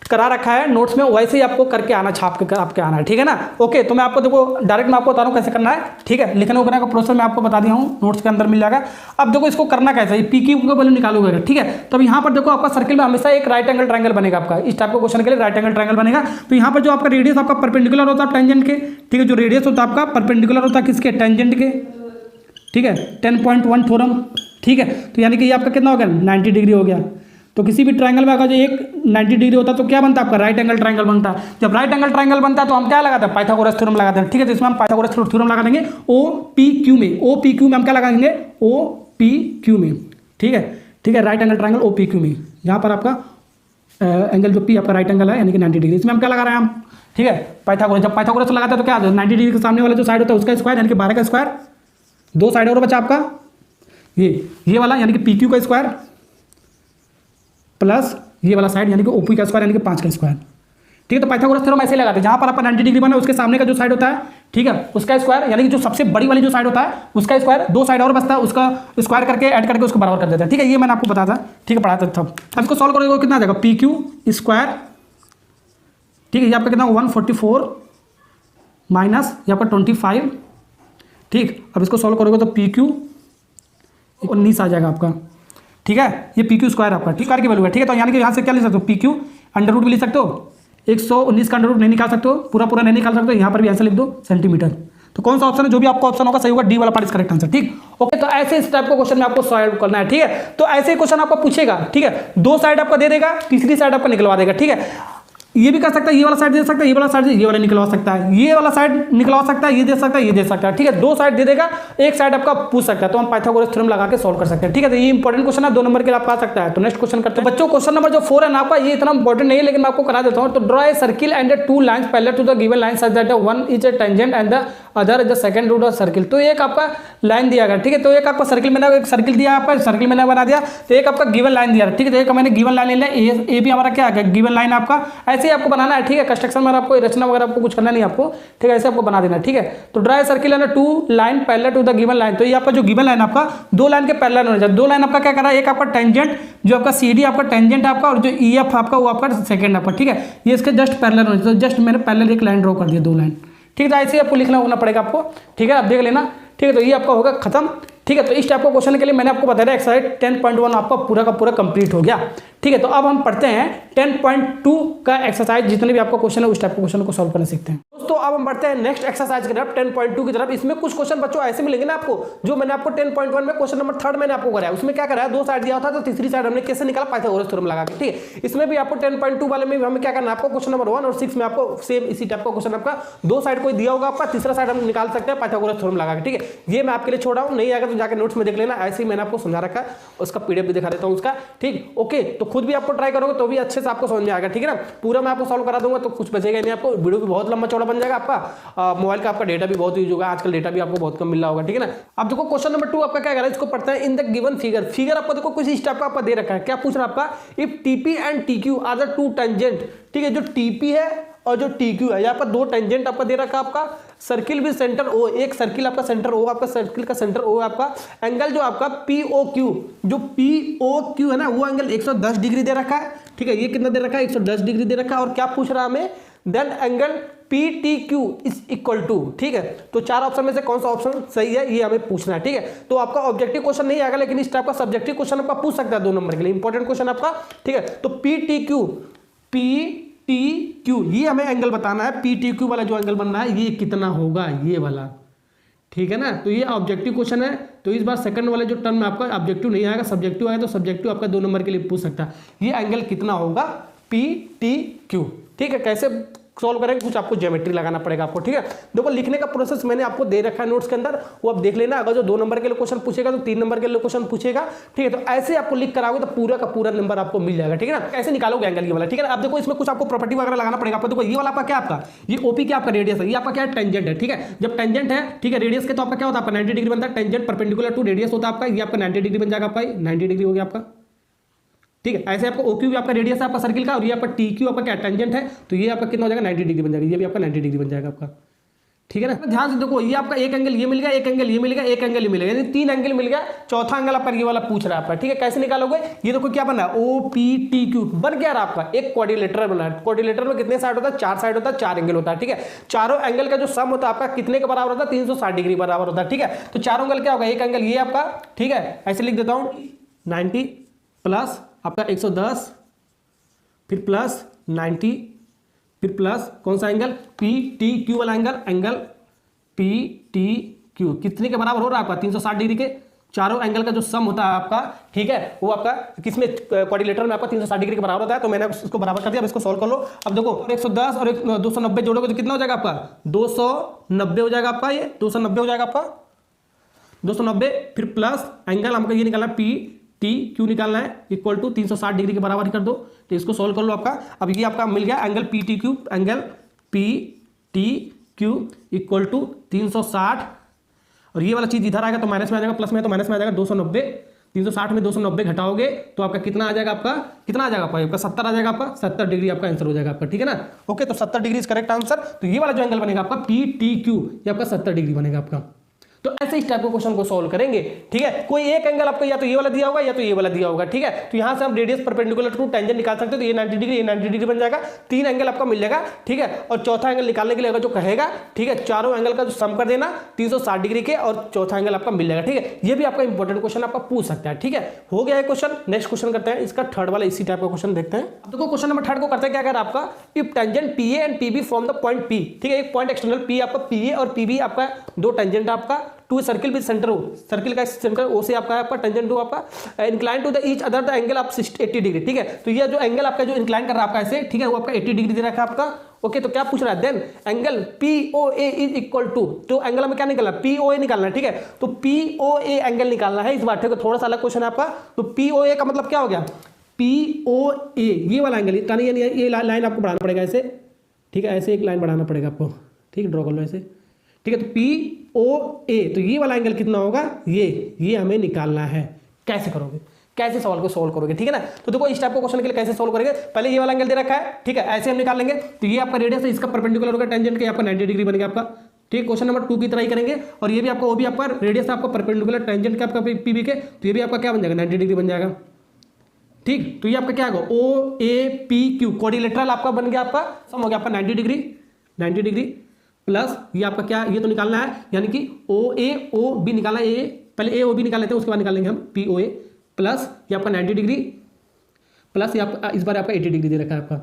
करा रखा है नोट्स में, वैसे ही आपको करके आना, छाप के आपके आना है, ठीक है ना, ओके। तो मैं आपको देखो डायरेक्ट मैं आपको बता रहा हूँ कैसे करना है, ठीक है। लिखने उखने का प्रोसेस मैं आपको बता दिया हूँ, नोट्स के अंदर मिल जाएगा। अब देखो इसको करना कैसे है, पी क्यू को वैल्यू निकालोगे, ठीक है। तब यहाँ पर देखो आपका सर्किल में हमेशा एक राइट एंगल ट्रायंगल बनेगा आपका, इस टाइप का क्वेश्चन के लिए राइट एंगल ट्रायंगल बनेगा। तो यहाँ पर जो आपका रेडियस आपका परपेंडिकुलर होता है टेंजेंट के, ठीक है। जो रेडियस होता है आपका परपेंडिकुलर होता है किसके, टेंजेंट के, ठीक है। 10.1 थ्योरम, ठीक है। तो यानी कि ये आपका कितना हो गया, 90 डिग्री हो गया। तो किसी भी ट्रायंगल में अगर जो एक 90 डिग्री होता है तो क्या बनता है आपका, राइट एंगल ट्रायंगल बनता है। जब राइट एंगल ट्रायंगल बनता है तो हम क्या लगाते हैं, पाइथागोरस थ्योरम लगाते हैं, ठीक है। तो इसमें हम पाइथागोरस थ्योरम लगा देंगे ओ पी क्यू में, ओ पी क्यू में हम क्या लगा देंगे, ओ पी क्यू में, ठीक है, ठीक है। Right angle triangle O P Q में, जहाँ पर आपका एंगल जो पी आपका राइट एंगल है यानी कि 90 डिग्री, इसमें हम क्या लगा रहे हैं हम, ठीक है, पाइथागोरस। जब पाइथागोरस लगाते हैं तो क्या 90 डिग्री के सामने वाला जो साइड होता है उसका स्क्वायर यानी कि 12 का स्क्वायर, 2 साइड और बचा आपका ये वाला यानी कि पी क्यू का स्क्वायर, प्लस ये वाला साइड यानी कि ओपी का स्क्वायर यानी कि 5 का स्क्वायर, ठीक है। तो पाइथागोरस थ्योरम ऐसे लगाते हैं, जहाँ पर आपका 90 डिग्री बना उसके सामने का जो साइड होता है, ठीक है, उसका स्क्वायर यानी कि जो सबसे बड़ी वाली जो साइड होता है उसका स्क्वायर, 2 साइड और बचता है उसका स्क्वायर करके ऐड करके उसको बराबर कर देते हैं, ठीक है। ये मैंने आपको बताया था, ठीक है, पढ़ाया था। अब इसको सॉल्व करोगे कितना आ जाएगा, पी क्यू स्क्वायर, ठीक है। ये आपका कितना 144 माइनस ये आपका 25, ठीक। अब इसको सॉल्व करोगे तो पी क्यू 19 आ जाएगा आपका, ठीक है। ये पी क्यू स्क्वायर आपका, ठीक, की वैल्यू है, ठीक है। तो यानी कि यहाँ से क्या ले सकते हो, पी क्यू अंडर रूट भी ले सकते हो, 119 का अंडर रूट नहीं निकाल सकते हो, पूरा नहीं निकाल सकते हो, यहाँ पर भी ऐसे लिख दो सेंटीमीटर। तो कौन सा ऑप्शन है, जो भी आपका ऑप्शन होगा सही होगा, डी वाला पार्ट इज करेक्ट आंसर, ठीक, ओके। तो ऐसे इस टाइप का क्वेश्चन में आपको सॉल्व करना है, ठीक है। तो ऐसे क्वेश्चन आपको पूछेगा, ठीक है, 2 साइड आपका दे देगा, तीसरी साइड आपका निकलवा देगा, ठीक है। ये भी कर सकता है, ये वाला साइड दे सकता है, ये वाला साइड ये वाला निकलवा सकता है, ये वाला साइड निकलवा सकता है, ये दे सकता है, ये दे सकता है, ठीक है। 2 साइड दे देगा, एक साइड आपका पूछ सकता है, तो हम पाइथागोरस थ्योरम लगा के सॉल्व कर सकते हैं, ठीक है। तो ये इंपॉर्टेंट क्वेश्चन है, 2 नंबर के लिए आपका आ सकता है। तो नेक्स्ट क्वेश्चन करते हैं बच्चों। क्वेश्चन नंबर जो 4 है ना आपका, ये इतना इंपॉर्टेंट नहीं है लेकिन मैं आपको करा देता हूँ। तो draw a circle and 2 lines parallel to the given line such that one is a tangent and the other is the second root of circle. तो एक आपका लाइन दिया गया, ठीक है। तो एक आपका सर्किल मैंने एक सर्किल दिया आपका, सर्किल मैंने बना दिया, तो एक आपका गिवन लाइन दिया, ठीक है। तो एक मैंने गिवन लाइन ले लिया, ए भी हमारा क्या है, गिवन लाइन आपका, ऐसे ही आपको बनाना है, ठीक है। कंस्ट्रक्शन में आपको रचना वगैरह आपको कुछ करना नहीं आपको, ठीक है, ऐसे आपको बना देना, ठीक है। तो draw a circle and 2 line parallel to the given line. तो ये आपका जो गिवन लाइन आपका 2 लाइन के पैरेलल होने चाहिए। 2 लाइन आपका क्या कर रहा है, एक आपका टेंजेंट जो आपका सी डी आपका टेंजेंट आपका, और जो ई एफ आपका वो आपका सेकंड आपका, ठीक है। ये इसके जस्ट पैरेलल होने चाहिए। तो जस्ट मैंने पैरेलल एक लाइन ड्रॉ कर दिया, 2 लाइन, ठीक है। ऐसे ही आपको लिखना होना पड़ेगा आपको, ठीक है, आप देख लेना, ठीक है। तो ये आपका होगा खत्म, ठीक है। तो इस टाइप का क्वेश्चन के लिए मैंने आपको बताया एक्सरसाइज 10.1 आपका पूरा का पूरा कंप्लीट हो गया, ठीक है, तो अब हम पढ़ते हैं 10.2 का एक्सरसाइज, जितने भी आपका क्वेश्चन है उस टाइप के क्वेश्चन को सॉल्व करना सीखते हैं। दोस्तों अब हम बढ़ते हैं नेक्स्ट एक्सरसाइज की तरफ 10.2 की तरफ। इसमें कुछ क्वेश्चन बच्चों ऐसे मिलेंगे ना आपको, जो मैंने आपको 10.1 में क्वेश्चन नंबर 3 मैंने आपको कराया, उसमें क्या कराया, 2 साइड दिया होता तो तीसरी साइड हमने कैसे निकाला, पाइथागोरस थ्योरम लगा के। ठीक है, इसमें भी आपको 10.2 वाले में हमें क्या करना है, आपको क्वेश्चन नंबर 1 और 6 में आपको सेम इसी टाइप का क्वेश्चन आपका 2 साइड कोई दिया होगा, आपका तीसरा साइड हम निकाल सकते हैं पाइथागोरस थ्योरम लगा के। ठीक है, ये मैं आपके लिए छोड़ा हूं, नहीं आएगा तो जाकर नोट्स में देख लेना, ऐसे ही मैंने आपको समझा रखा है, उसका पीडीएफ भी दिखा देता हूं उसका। ठीक, ओके, तो खुद भी आपको ट्राई करोगे तो भी अच्छे से आपको समझ में आएगा। ठीक है ना, पूरा मैं आपको सॉल्व करा दूंगा तो कुछ बचेगा नहीं आपको, वीडियो भी बहुत लंबा चौड़ा बन जाएगा आपका, मोबाइल का आपका डेटा भी बहुत यूज होगा, आजकल डेटा भी आपको बहुत कम मिल रहा होगा। ठीक है ना, अब देखो क्वेश्चन नंबर 2 आपका क्या कह रहा है, इसको पढ़ते हैं। इन द गिवन फिगर आपको देखो कुछ इस टाइप का आपका दे रखा है, क्या पूछ रहा है आपका, if TP and TQ are the two tangent. ठीक है, जो टीपी है और जो टीक्यू है, यहाँ पर 2 टेंजेंट आपका दे रखा है, आपका सर्किल भी सेंटर ओ, एक सर्किल आपका सेंटर ओ, आपका सर्किल का सेंटर ओ है आपका, एंगल जो आपका POQ, जो POQ है ना वो एंगल 110 डिग्री दे रखा है। ठीक है, ये कितना दे रखा है, 110 डिग्री दे रखा है, और क्या पूछ रहा है हमें, then angle PTQ is equal to. ठीक है, तो 4 ऑप्शन में से कौन सा ऑप्शन सही है ये हमें पूछना है। ठीक है, तो आपका ऑब्जेक्टिव क्वेश्चन नहीं आएगा, लेकिन इस टाइप का सब्जेक्टिव क्वेश्चन आपका पूछ सकता है 2 नंबर के लिए, इंपॉर्टेंट क्वेश्चन आपका। ठीक है, तो PTQ ये हमें एंगल बताना है, PTQ वाला जो एंगल बन रहा है ये कितना होगा, ये वाला। ठीक है ना, तो ये ऑब्जेक्टिव क्वेश्चन है, तो इस बार सेकंड वाले जो टर्म में आपका ऑब्जेक्टिव नहीं आएगा, सब्जेक्टिव आएगा, तो सब्जेक्टिव आपका 2 नंबर के लिए पूछ सकता है, ये एंगल कितना होगा PTQ। ठीक है, कैसे सॉल्व करेंगे, कुछ आपको ज्योमेट्री लगाना पड़ेगा आपको। ठीक है, देखो लिखने का प्रोसेस मैंने आपको दे रखा है नोट्स के अंदर, वो आप देख लेना, अगर जो 2 नंबर के लिए क्वेश्चन पूछेगा तो 3 नंबर के लिए क्वेश्चन पूछेगा। ठीक है, तो ऐसे आपको लिख कर आओगे तो पूरा का पूरा नंबर आपको मिल जाएगा। ठीक है ना, कैसे निकालोगे एंगल ये वाला। ठीक है ना, अब देखो इसमें कुछ आपको प्रॉपर्टी वगैरह लगाना पड़ेगा आपको। देखो ये वाला आपका क्या, आपका ये ओपी क्या आपका रेडियस है, ये आपका क्या है, टेंजेंट है। ठीक है, जब टेंजेंट है, ठीक है, रेडियस के तो आपका क्या होता है, आपका 90 डिग्री बनता है, टेंजेंट परपेंडिकुलर टू रेडियस होता है आपका, ये आपका 90 डिग्री बन जाएगा, आपका 90 डिग्री हो गया आपका। ठीक है, ऐसे आपको OQ भी आपका रेडियस है आपका सर्किल का, और ये आपका TQ आपका क्या टेंजेंट है, तो ये आपका कितना हो जाएगा, 90 डिग्री बन जाएगा, ये भी आपका 90 डिग्री बन जाएगा आपका। ठीक है ना, ध्यान से देखो, ये आपका एक एंगल ये मिल गया, एक एंगल ये मिल गया, एक एंगल ये मिल गया, यानी 3 एंगल मिल गया, चौथा एंगल आपका ये वाला पूछ रहा है आपका। ठीक है, कैसे निकालोगे, ये देखो क्या बना है, OPTQ बन गया आपका, एक क्वाड्रिलेटरल बना है। क्वाड्रिलेटरल में कितने साइड होता है, 4 साइड होता है, 4 एंगल होता है। ठीक है, चारों एंगल का जो सम होता है आपका कितने के बराबर होता है, 360 डिग्री बराबर होता है। ठीक है, तो चारों एंगल क्या होगा, एक एंगल ये आपका, ठीक है, ऐसे लिख देता हूं, 90 प्लस आपका 110, फिर प्लस 90, फिर प्लस कौन सा एंगल, PTQ वाला एंगल, एंगल PTQ कितने के बराबर हो रहा है आपका, 360 डिग्री के। चारों एंगल का जो सम होता है आपका, ठीक है, वो आपका किसमें, क्वाड्रिलेटरल में आपका 360 डिग्री के बराबर होता है, तो मैंने उसको बराबर कर दिया। अब इसको सॉल्व कर लो। अब देखो 110 और 290 जोड़ोगे तो कितना हो जाएगा आपका, 290 हो जाएगा आपका, ये 290 हो जाएगा आपका, 290, फिर प्लस एंगल हमको ये निकालना PTQ निकालना है, इक्वल टू 360 डिग्री के बराबर ही कर दो। तो इसको सॉल्व कर लो आपका। अब ये आपका मिल गया angle PTQ, angle PTQ equal to 360, और ये वाला चीज इधर आएगा तो माइनस में आ जाएगा, प्लस में तो माइनस में आ जाएगा, 290, 360 में 290 घटाओगे तो आपका कितना आ जाएगा, आपका कितना आ जाएगा, आपका 70 आ जाएगा, आपका 70 डिग्री आपका आंसर हो जाएगा आपका। ठीक है ना, ओके, तो 70 डिग्री इज करेक्ट आंसर। तो ये वाला जो एंगल बनेगा आपका PTQ, ये आपका 70 डिग्री बनेगा आपका। तो ऐसे इस टाइप के क्वेश्चन को सॉल्व करेंगे। ठीक है, कोई एक एंगल आपको या तो ये वाला दिया होगा या तो ये वाला दिया होगा। ठीक है, तो यहां से हम रेडियस परपेंडिकुलर टू टेंजेंट निकाल सकते हो, तो ये 90 डिग्री, ये 90 डिग्री बन जाएगा, 3 एंगल आपका मिल जाएगा। ठीक है, और चौथा एंगल निकालने के लिए अगर जो कहेगा, ठीक है, चारों एंगल का जो सम कर देना 360 डिग्री के, और चौथा एंगल आपका मिल जाएगा। ठीक है, ये भी आपका इंपॉर्टेंट क्वेश्चन आपका पूछ सकता है। ठीक है, हो गया है क्वेश्चन। नेक्स्ट क्वेश्चन करते हैं, इसका थर्ड वाला इसी टाइप का क्वेश्चन देखते हैं। अब देखो क्वेश्चन नंबर 3 को करते हैं क्या, अगर आपका if tangent PA and PB from the point P, ठीक है, एक पॉइंट एक्सटर्नल P आपका, PA और PB आपका 2 टेंजेंट आपका, to circle with centre O, circle का सेंटर ओ से आपका है आपका टेंजेंट टू आपका incline to the each other the angle of 80 degree. ठीक है, तो ये जो एंगल आपका जो इंक्लाइन कर रहा है आपका ऐसे, ठीक है, वो आपका 80 डिग्री दे रखा है आपका। ओके, तो क्या पूछ रहा है, then angle POA is equal to, तो एंगल हमें क्या निकालना है, POA निकालना है। ठीक है, तो POA एंगल निकालना है इस बार। ठीक है, थोड़ा सा अलग क्वेश्चन है आपका। तो POA का मतलब क्या हो गया, POA ये वाला एंगल, ये लाइन आपको बढ़ाना पड़ेगा ऐसे। ठीक है, ऐसे एक लाइन बढ़ाना पड़ेगा आपको। ठीक है, ड्रॉ कर लो ऐसे। ठीक है, तो POA, तो ये वाला एंगल कितना होगा, ये हमें निकालना है। कैसे करोगे, कैसे सवाल को सोल्व करोगे। ठीक है ना, तो देखो इस टाइप को क्वेश्चन के लिए कैसे सोल्व करेंगे, पहले ये वाला एंगल दे रखा है। ठीक है, ऐसे हम निकाल लेंगे, तो ये आपका रेडियस है, इसका परपेंडिकुलर होगा टेंजेंट के, आपका 90 डिग्री बनेगा आपका। ठीक, क्वेश्चन नंबर 2 की तरह ही करेंगे, और ये भी आपका, वो भी आपका रेडियस आपका परपेंडिकुलर टेंजेंट के आपका PB के, तो ये भी आपका क्या बन जाएगा, 90 डिग्री बन जाएगा। ठीक, तो ये आपका क्या होगा, OAPQ क्वाड्रिलेटरल आपका बन गया, आपका सम हो गया आपका 90 डिग्री प्लस ये आपका क्या, ये तो निकालना है, यानी कि OAOB निकालना है, पहले AOB निकाल लेते हैं, उसके बाद निकालेंगे हम POA, प्लस ये आपका 90 डिग्री प्लस ये आपका इस बार आपका 80 डिग्री दे रखा है आपका,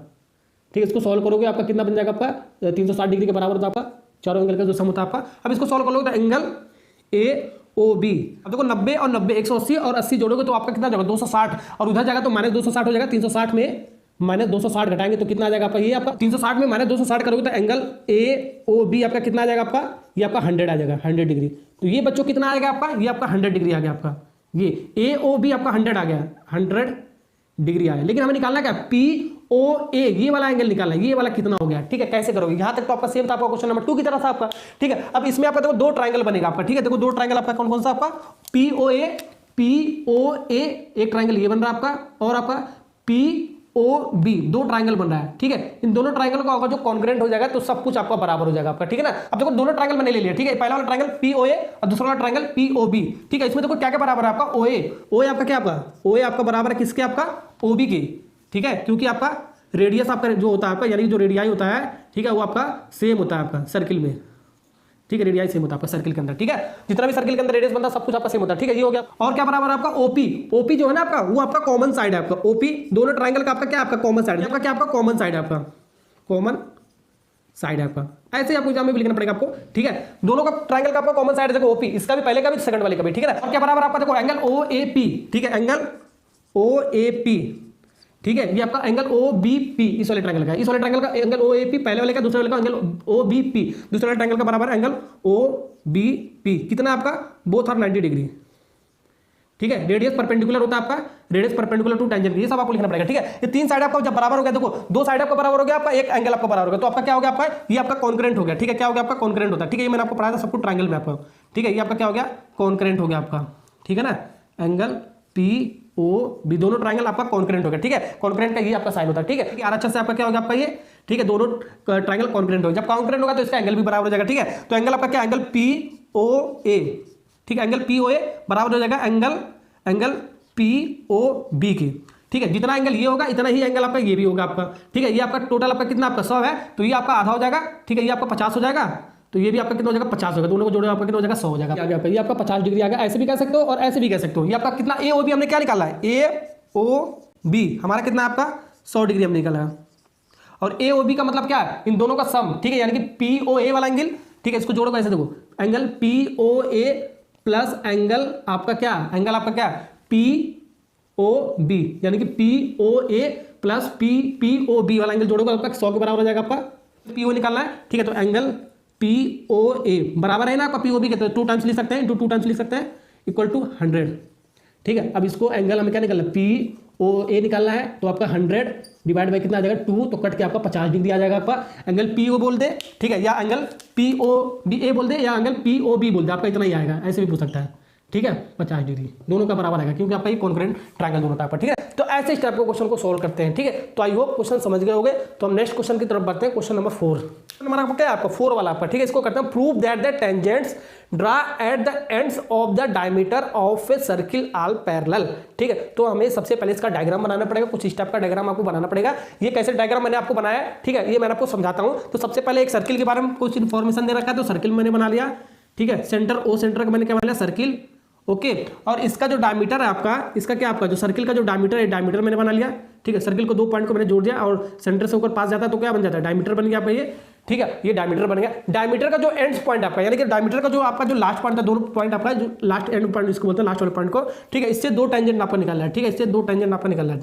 ठीक है। इसको सॉल्व करोगे आपका कितना बन जाएगा आपका 360 डिग्री के बराबर होता है आपका चारों एंगल का जो सम होता है आपका। अब इसको सॉल्व करोगे तो एंगल AOB, अब देखो 90 और 90 180 और 80 जोड़ोगे तो आपका कितना जाएगा 260, और उधर जाएगा तो -260 हो जाएगा। 360 में -260 घटाएंगे तो कितना आ जाएगा आपका, ये आपका 360 में -260 करोगे तो एंगल AOB आपका कितना आ जाएगा आपका, ये आपका 100 आ जाएगा, 100 डिग्री। तो ये बच्चों कितना आएगा आपका, ये आपका 100 डिग्री आ गया आपका, ये AOB आपका 100 आ गया, 100 डिग्री आया। लेकिन हमें निकालना क्या, POA ये वाला एंगल निकालना है, ये वाला कितना हो गया, ठीक है। कैसे करोगे, यहां तक तो आपका सेम था, आपका क्वेश्चन नंबर 2 की तरह था आपका, ठीक है। अब इसमें आपका देखो दो ट्रायंगल बनेगा आपका, ठीक है। देखो दो ट्रायंगल आपका कौन कौन सा आपका POA एक ट्रायंगल ये बन रहा है आपका, और आपका POB दो ट्रायंगल बन रहा है, ठीक है। इन दोनों ट्रायंगल का होगा जो कॉन्ग्रुएंट हो जाएगा तो सब कुछ आपका बराबर हो जाएगा आपका, ठीक है ना। अब देखो दोनों ट्रायंगल मैंने ले लिया, ठीक है। पहला वाला ट्रायंगल POA और दूसरा वाला ट्रायंगल POB, ठीक है। इसमें देखो क्या क्या बराबर है आपका, OA आपका क्या आपका OA आपका बराबर है किसके, आपका OB के, ठीक है। क्योंकि आपका रेडियस आपका जो होता है आपका, यानी जो रेडियाई होता है, ठीक है, वो आपका सेम होता है आपका सर्किल में, ठीक है। रेडियाई सेम होता है आपका सर्किल के अंदर, ठीक है। जितना भी सर्किल के अंदर रेडियस बनता है सब कुछ आपका सेम होता है, ठीक है। ये हो गया। और क्या बराबर है आपका OP जो है ना आपका, वो आपका कॉमन साइड है आपका। OP दोनों ट्रायंगल का आपका क्या, आपका कॉमन साइड है आपका, क्या आपका कॉमन साइड है आपका, कॉमन साइड है आपका। ऐसे ही आपको एग्जाम में भी लिखना पड़ेगा आपको, ठीक है। दोनों का ट्रायंगल का आपका कॉमन साइड है, देखो OP, इसका भी पहले का भी सेकंड वाले का भी, ठीक है ना। और क्या बराबर आपका देखो एंगल OAP, ठीक है, एंगल OAP, ठीक है। ये आपका एंगल OBP इस वाले ट्रायंगल का, इस वाले ट्रायंगल का एंगल OAP पहले वाले का, दूसरे वाले का एंगल OBP दूसरे वाले ट्रायंगल का बराबर एंगल OBP कितना आपका, बोथ आर 90 डिग्री, ठीक है। रेडियस परपेंडिकुलर होता है आपका, रेडियस परपेंडिकुलर टू टेंजेंट, ये सब आपको लिखना पड़ेगा, ठीक है। ये तीन साइड आपका जब बराबर हो गया, देखो दो साइड आपका बराबर हो गया आपका, एक एंगल आपका बराबर हो गया, तो आपका क्या हो गया आपका, ये आपका कॉन्करेंट हो गया, ठीक है। क्या हो गया आपका, कॉन्करेंट होता है, ठीक है। ये मैंने आपको पढ़ाया था सबको ट्रायंगल में आपका, ठीक है। ये आपका क्या हो गया, कॉन्करेंट हो गया आपका, ठीक है ना। एंगल POB दोनों ट्रायंगल आपका कॉन्करेंट हो गया, ठीक है। कॉन्करेंट का ये आपका साइन होता है, ठीक है। आरएचएस से आपका क्या हो गया आपका ये, ठीक है। दोनों ट्रायंगल कॉन्करेंट हो गया, जब कॉन्करेंट होगा तो इसका एंगल भी बराबर हो जाएगा, ठीक है। तो एंगल आपका क्या, एंगल POA, ठीक है। एंगल POA बराबर हो जाएगा एंगल POB की, ठीक है। जितना एंगल ये होगा इतना ही एंगल आपका ये भी होगा आपका, ठीक है। ये आपका टोटल आपका कितना आपका 100 है, तो ये आपका आधा हो जाएगा, ठीक है। ये आपका 50 हो जाएगा, तो ये भी आपका कितना हो जाएगा 50 होगा, दोनों को जोड़े आपका कितना हो जाएगा 100 हो जाएगा। आ गया आपका ये आपका 50 डिग्री आ गया, ऐसे भी कह सकते हो और ऐसे भी कह सकते हो। ये आपका कितना AOB हमने क्या निकाला है, AOB हमारा कितना आपका 100 डिग्री हमने निकाला है, और AOB का मतलब क्या है, इन दोनों का सम, ठीक है। यानी कि POA वाला एंगल, ठीक है, इसको जोड़ो ऐसे, देखो एंगल POA प्लस एंगल आपका क्या, एंगल आपका क्या POB, यानी कि POA प्लस POB वाला एंगल जोड़ोगे आपका 100 के बराबर हो जाएगा आपका। PO निकालना है, ठीक है। तो एंगल POA बराबर है ना आपका POB के, तो 2 टाइम्स लिख सकते हैं, 2 टाइम्स लिख सकते हैं इक्वल टू 100, ठीक है। अब इसको एंगल हमें क्या निकालना है, POA निकालना है, तो आपका 100 डिवाइड बाई कितना आ जाएगा 2, तो कट के आपका 50 डिग्री आ जाएगा आपका। एंगल PO बोल दे, ठीक है, या एंगल POBA बोल दे, या एंगल POB बोल दे, आपका इतना ही आएगा, ऐसे भी पूछ सकता है, ठीक है। 50 डिग्री दोनों का बराबर आएगा, क्योंकि आपका ये कॉन्करेंट ट्रायंगल दोनों का, ठीक है। तो ऐसे इस टाइप के क्वेश्चन को सोल्व करते हैं, ठीक है। तो आई होप क्वेश्चन समझ गए होंगे। तो हम नेक्स्ट क्वेश्चन की तरफ बढ़ते हैं, क्वेश्चन नंबर 4 नंबर आपका क्या है, आपका 4 वाला आपका, ठीक है। इसको करते हैं, prove that the tangents draw at the ends of the diameter of a circle all parallel, ठीक है। तो हमें सबसे पहले इसका डायग्राम बनाना पड़ेगा, कुछ इस टाइप का डायग्राम आपको बनाना पड़ेगा। ये कैसे डायग्राम मैंने आपको बनाया है, ठीक है, ये मैंने आपको समझाता हूं। तो सबसे पहले एक सर्किल के बारे में कुछ इन्फॉर्मेशन दे रखा है, तो सर्किल मैंने बना लिया, ठीक है। सेंटर O सेंटर का मैंने क्या बना लिया, सर्किल, ओके। और इसका जो डायमीटर है आपका, इसका क्या आपका जो सर्किल का जो डायमीटर है, डायमीटर मैंने बना लिया, ठीक है। सर्किल को 2 पॉइंट को मैंने जोड़ दिया और सेंटर से ऊपर पास जाता है तो क्या बन जाता है, डायमीटर बन गया आपका ये, ठीक है। ये डायमीटर बन गया। डायमीटर का जो एंड पॉइंट आपका, यानी कि डायमीटर का जो आपका जो लास्ट पॉइंट था, दोनों पॉइंट आपका जो लास्ट एंड पॉइंट इसको बोलते हैं, लास्ट वाले पॉइंट को, ठीक है। इससे 2 टेंजेंट आपका निकालना है, ठीक है। इससे 2 टेंजेंट आपका निकालना है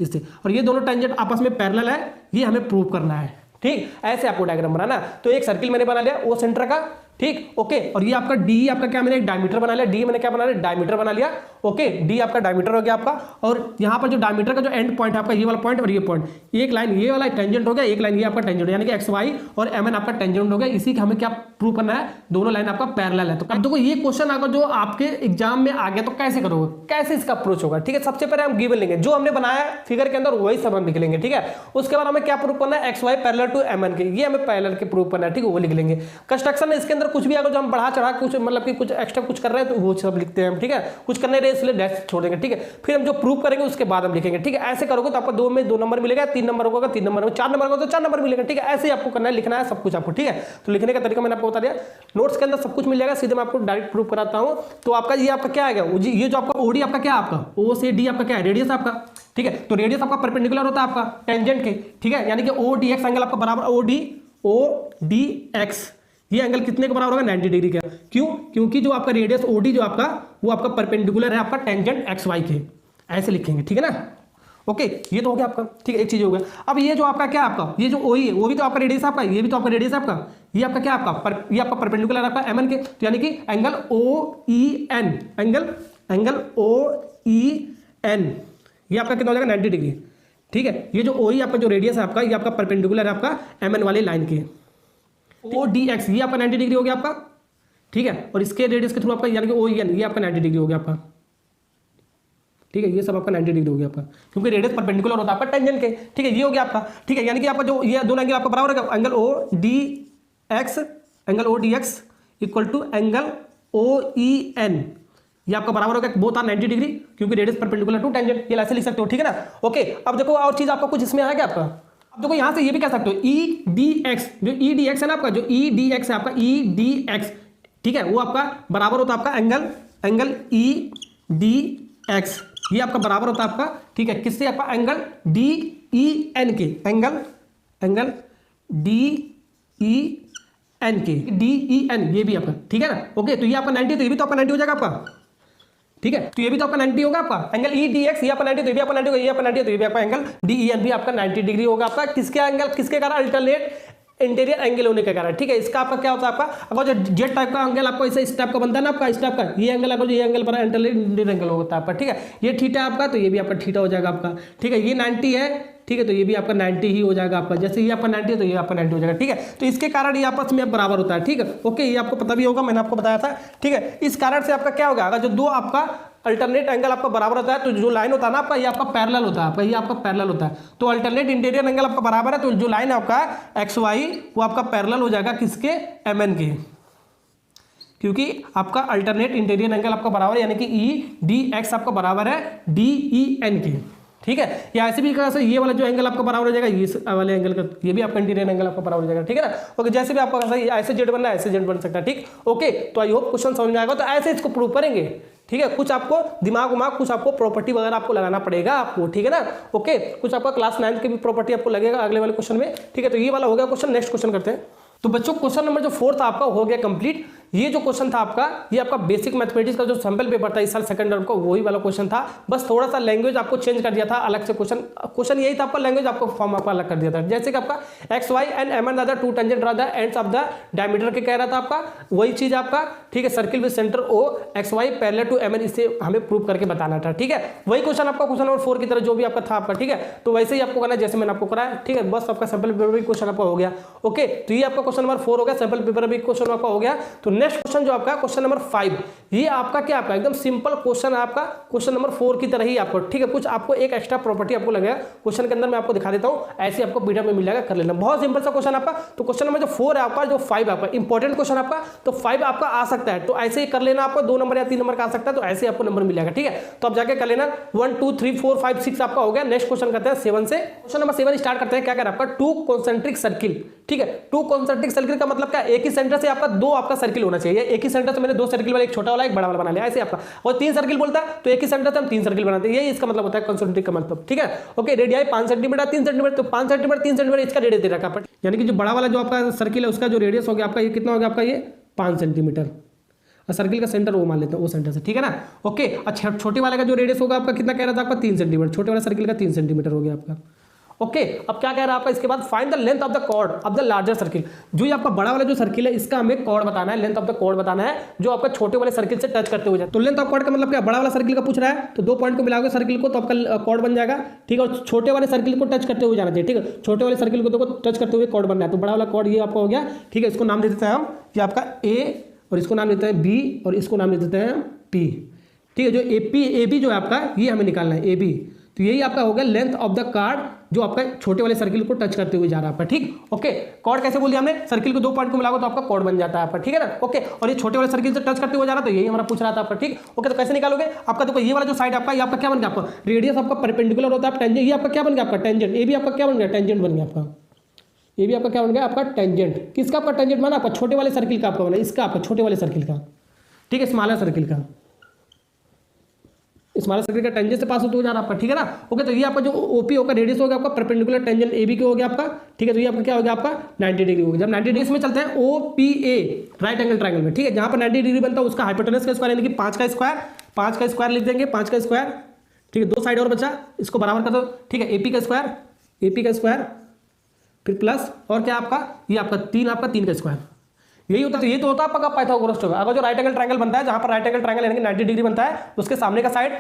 इससे, और ये दोनों टेंजेंट आपस में पैरेलल है, ये हमें प्रूव करना है, ठीक। ऐसे आपको डायग्राम बनाना। तो एक सर्किल मैंने बना लिया O सेंटर का, ठीक, ओके। और ये आपका D आपका क्या, मैंने एक डायमीटर बना लिया, D मैंने क्या बना लिया, डायमीटर बना लिया, ओके। D आपका डायमीटर हो गया आपका। और यहाँ पर जो डायमीटर का जो एंड पॉइंट है आपका, ये वाला पॉइंट और ये पॉइंट, एक लाइन ये वाला टेंजेंट हो गया, एक लाइन ये आपका टेंजेंट, यानी कि XY और MN आपका टेंजेंट हो गया। इसी का हमें क्या प्रूव करना है, दोनों लाइन आपका पैरेलल है। तो अब देखो ये क्वेश्चन अगर जो आपके एग्जाम में आ गया तो कैसे करोगे, कैसे इसका अप्रोच होगा, ठीक है। सबसे पहले हम गिवन लेंगे, जो हमने बनाया फिगर के अंदर वही सब हम लिख लेंगे, ठीक है। उसके बाद हमें क्या प्रूव करना है, XY पैरेलल टू MN के, ये हमें पैरेलल के प्रूव करना है, ठीक है, वो लिख लेंगे। कंस्ट्रक्शन में इसके अंदर कुछ भी अगर जो हम बढ़ा चढ़ा कुछ मतलब कि कुछ एक्स्ट्रा कुछ कर रहे हैं तो वो सब लिखते हैं हम, ठीक है। कुछ करने रहे इसलिए डैश छोड़ देंगे, ठीक है। फिर हम जो प्रूव करेंगे उसके बाद हम लिखेंगे, ठीक है। ऐसे करोगे तो आपको 2 में 2 नंबर मिलेगा, 3 नंबर होगा 3 नंबर, 4 नंबर होगा तो 4 नंबर मिलेगा, ठीक है। ऐसे ही आपको करना है, लिखना है सब कुछ आपको, ठीक है। तो लिखने का तरीका मैंने आपको बता दिया, नोट्स के अंदर सब कुछ मिल जाएगा, सीधे मैं आपको डायरेक्ट प्रूव कराता हूँ। तो आपका ये आपका क्या आएगा, ये जो आपका OD आपका क्या, आपका O से D आपका क्या है, रेडियस आपका, ठीक है। तो रेडियस आपका परपेंडिकुलर होता है आपका टेंजेंट के, ठीक है, यानी कि ओ डी एक्स एंगल आपका बराबर ओ डी एक्स, ये एंगल कितने के बराबर होगा 90 डिग्री का। क्यों? क्योंकि जो आपका रेडियस ओ डी जो आपका वो आपका परपेंडिकुलर है आपका टेंजेंट एक्स वाई के, ऐसे लिखेंगे, ठीक है ना। ओके, ये तो हो गया आपका, ठीक है, एक चीज हो गया। अब ये जो आपका क्या आपका ये जो ओ है वो भी तो आपका रेडियस आपका, ये भी तो आपका रेडियस आपका, ये आपका क्या आपका ये आपका परपेंडिकुलर आपका एम एन के, तो यानी कि angle O E N, angle O E N ये आपका कितना हो जाएगा 90 डिग्री, ठीक है। ये जो ओ ई आपका जो रेडियस है आपका ये आपका परपेंडिकुलर है आपका एम एन वाली लाइन के, ओ डी एक्स ये आपका 90 डिग्री हो गया आपका, ठीक है। और इसके रेडियस के थ्रू आपका यानी कि ओ ई एन ये आपका 90 डिग्री हो गया आपका, ठीक है। ये सब आपका 90 डिग्री हो गया आपका, क्योंकि रेडियस परपेंडिकुलर होता है आपका टेंजेंट के, ठीक है। ये हो गया आपका, ठीक है, यानी कि आपका जो ये दोनों एंगल आपका बराबर है angle O D X equal to angle O E N, ये आपका बराबर होगा बोथ आर 90 डिग्री, क्योंकि रेडियस परपेंडिकुलर टू टेंजेंट, ये ऐसे लिख सकते हो, ठीक है ना। ओके, अब देखो और चीज आपको कुछ इसमें आएगा आपका, अब देखो यहां से ये भी कह सकते हो ई डी एक्स, जो ई डी एक्स है ना आपका, जो ई डी एक्स है आपका ई डी एक्स, ठीक है, वो आपका बराबर होता है आपका एंगल ई डी एक्स, ये आपका बराबर होता है आपका, ठीक है, किससे आपका एंगल डी ई एन के, एंगल डी ई एन के, डी ई एन ये भी आपका, ठीक है ना। ओके, तो ये आपका 90, तो ये भी तो आपका 90 हो जाएगा आपका, ठीक है। तो ये भी तो आपका 90 होगा आपका एंगल ई डी एक्स, ये आपका 90, तो ये भी आपका 90 होगा, ये आपका 90, तो ये भी आपका एंगल डी ई एन भी आपका 90 डिग्री होगा आपका, किसके एंगल किसके कारण अल्टरनेट इंटीरियर एंगल होने के कारण, ठीक है। इसका आपका क्या होता है आपका, अगर जो जेड टाइप का एंगल आपको इस टाइप का बनता है ना आपका, इस टाइप का ये एंगल अगर ये एंगल पर इंटीरियर एंगल होता है आपका, ठीक है। ये थीटा आपका, तो ये भी आपका थीटा हो जाएगा आपका, ठीक है। ये 90 है, ठीक है, तो ये भी आपका 90 ही हो जाएगा आपका, जैसे ये आपका 90 है तो ये आपका 90 हो जाएगा, ठीक है। तो इसके कारण ये आपस में बराबर होता है, ठीक है। ओके, ये आपको पता भी होगा, मैंने आपको बताया था, ठीक है। इस कारण से आपका क्या होगा, अगर जो दो आपका अल्टरनेट एंगल आपका बराबर होता है तो जो लाइन होता है ना आपका ये आपका पैरेलल होता है आपका, ये आपका पैरेलल होता है, तो अल्टरनेट इंटीरियर एंगल आपका बराबर है, तो जो लाइन है आपका एक्स वाई वो आपका पैरेलल हो जाएगा किसके, एम एन के, क्योंकि आपका अल्टरनेट इंटीरियर एंगल आपका बराबर है, यानी कि ई डी एक्स आपका बराबर है डी ई एन के, ठीक है। या ऐसे भी कैसे ये वाला जो एंगल आपका बराबर हो जाएगा ये वाले एंगल का, ये भी आपका इंटीरियर एंगल आपका बराबर हो जाएगा, ठीक है ना। ओके, जैसे भी आपका ऐसे जेड बनना है ऐसे जेड बन सकता है, ठीक। ओके, तो आई होप क्वेश्चन समझ में आएगा, तो ऐसे इसको प्रूव करेंगे, ठीक है। कुछ आपको दिमाग कुछ आपको प्रॉपर्टी वगैरह आपको लगाना पड़ेगा आपको, ठीक है ना। ओके, कुछ आपका क्लास 9 की भी प्रॉपर्टी आपको लगेगा अगले वाले क्वेश्चन में, ठीक है। तो ये वाला हो गया क्वेश्चन, नेक्स्ट क्वेश्चन करते हैं। तो बच्चों क्वेश्चन नंबर जो 4 था आपका हो गया कंप्लीट। ये जो क्वेश्चन था आपका ये आपका बेसिक मैथमेटिक्स का जो सैंपल पेपर था इस साल सेकंड टर्म का वही वाला क्वेश्चन था, बस थोड़ा सा लैंग्वेज आपको चेंज कर दिया था, अलग से क्वेश्चन यही था आपका, लैंग्वेज आपको फॉर्म आपका अलग कर दिया था। जैसे कि आपका X Y and M N the two tangent the ends of the diameter के कह रहा था आपका, वही चीज आपका, ठीक है। Circle with centre O X Y parallel to M N, इसे हमें प्रूव करके बताना था, ठीक है। वही क्वेश्चन आपका क्वेश्चन नंबर 4 की तरह जो भी आपका था आपका, ठीक है। तो वैसे ही आपको करना जैसे मैंने आपको कराया, ठीक है। बस आपका सैंपल पेपर भी क्वेश्चन आपका हो गया। ओके, तो ये आपका क्वेश्चन नंबर 4 हो गया, सैंपल पेपर भी क्वेश्चन आपका हो गया। तो नेक्स्ट क्वेश्चन जो आपका क्वेश्चन नंबर 5, ये आपका क्या आपका एकदम सिंपल क्वेश्चन है आपका, क्वेश्चन नंबर 4 की तरह ही आपको, ठीक है। कुछ आपको एक एक्स्ट्रा प्रॉपर्टी आपको लगेगा क्वेश्चन के अंदर, मैं आपको दिखा देता हूं, ऐसे आपको पीडीएफ में मिल जाएगा, कर लेना। बहुत सिंपल सा क्वेश्चन आपका। तो क्वेश्चन नंबर जो 4 है आपका, जो 5 आपका इंपॉर्टेंट क्वेश्चन आपका, तो 5 आपका आ सकता है, तो ऐसे ही कर लेना। आपको 2 नंबर या 3 नंबर का आ सकता है, तो ऐसे आपको नंबर मिल जाएगा, ठीक है। तो आप जाके कर लेना। 1 2 3 4 5 6 आपका हो गया। नेक्स्ट क्वेश्चन करते हैं 7 से। क्वेश्चन नंबर 7 स्टार्ट करते हैं। क्या कह रहा है आपका, 2 कॉन्सेंट्रिक सर्किल, ठीक है। 2 कॉन्सेंट्रिक सर्किल का मतलब क्या, एक ही सेंटर से आपका 2 आपका सर्किल होना चाहिए। एक ही सेंटर से मैंने 2 सर्किल वाला, एक छोटा वाला एक बड़ा वाला बना लिया, ऐसे आपका। और 3 सर्किल बोलता है तो एक ही सेंटर से हम 3 सर्किल बनाते हैं, यही इसका मतलब होता है कॉन्सेंट्रिक का मतलब, ठीक है। ओके, रेडियाई 5 सेंटीमीटर 3 सेंटीमीटर, तो 5 सेंटीमीटर 3 सेंटीमीटर इसका रेडियस दे रखा है, यानी कि जो बड़ा वाला जो आपका सर्किल है उसका जो रेडियस हो गया आपका, ये कितना हो गया आपका, ये 5 सेंटीमीटर। और सर्किल का सेंटर वो मान लेते हैं, वो सेंटर से, ठीक है ना। ओके, अच्छा छोटे वाले का जो रेडियस होगा आपका कितना कह रहा था आपका, 3 सेंटीमीटर। छोटे वाला सर्किल का 3 सेंटीमीटर हो गया आपका। ओके, अब क्या कह रहा है आपका, इसके बाद find the length of the chord of the larger circle. जो ये आपका बड़ा वाला जो सर्किल है इसका हमें कॉर्ड बताना है, लेंथ ऑफ द कॉर्ड बताना है, जो आपका छोटे वाले सर्किल से टच करते हुए जाए। तो लेंथ ऑफ कॉर्ड का मतलब क्या, बड़ा वाला सर्किल का पूछ रहा है, तो 2 पॉइंट को मिलाओगे सर्किल को तो आपका कॉर्ड बन जाएगा, ठीक है। और छोटे वाले सर्किल को टच करते हुए जाना चाहिए, ठीक है। छोटे वाले सर्किल को देखो टच करते हुए कॉर्ड बनना है, तो बड़ा वाला कॉर्ड ये आपका हो गया, ठीक है। इसको नाम दे देते हैं हम, ये आपका ए, और इसको नाम देते हैं बी, और इसको नाम दे देते हैं पी, ठीक है। जो ए बी जो है आपका ये हमें निकालना है, ए बी। तो यही आपका हो गया लेंथ ऑफ द कार्ड जो आपका छोटे वाले सर्किल को टच करते हुए जा रहा है आपका, ठीक। ओके, कॉर्ड कैसे बोल दिया हमने, सर्किल को 2 पॉइंट को मिलाओ तो आपका कॉर्ड बन जाता है आपका, ठीक है ना। ओके, और ये छोटे वाले सर्किल से टच करते हुए जा रहा है, तो यही हमारा पूछ रहा था आपका, ठीक। ओके, तो कैसे निकालोगे आपका, देखो ये वाला जो साइड आपका, ये आपका क्या बन गया, आपका रेडियस आपका परपेंडिकुलर होता है टेंजेंट, ये आपका क्या बन गया आपका टेंजेंट, ये भी आपका क्या बन गया टेंजेंट बन गया आपका, ये भी आपका क्या बन गया आपका टेंजेंट। किसका आपका टेंजेंट बना, आपका छोटे वाले सर्किल का आपका बना, इसका आपका छोटे वाले सर्किल का, ठीक है, स्मॉलर सर्किल का। स्मॉलर सर्किल का टेंजेंट से पास हो जा रहा है आपका, ठीक है ना। ओके, तो ये आपका जो ओपी होगा रेडियस हो गया आपका परपेंडिकुलर टेंजेंट ए बी के हो गया आपका, ठीक है। तो ये आपका क्या हो गया आपका 90 डिग्री हो गया। जब 90 डिग्री में चलते हैं O P A right angle triangle में, ठीक है, जहां पर 90 डिग्री बनता है उसका हाइपोटेनस का स्क्वायर यानी कि 5 का स्क्वायर लिख देंगे, 5 का स्क्वायर, ठीक है। दो साइड और बचा, इसको बराबर कर दो, ठीक है। एपी का स्क्वायर फिर प्लस और क्या आपका ये आपका 3 का स्क्वायर, यही होता है। तो ये तो होता है आपका पाइथागोरस थ्योरम। अगर जो राइट एंगल ट्रायंगल बनता है, जहां पर राइट एंगल ट्रायंगल यानी कि 90 डिग्री बनता है, उसके सामने का साइड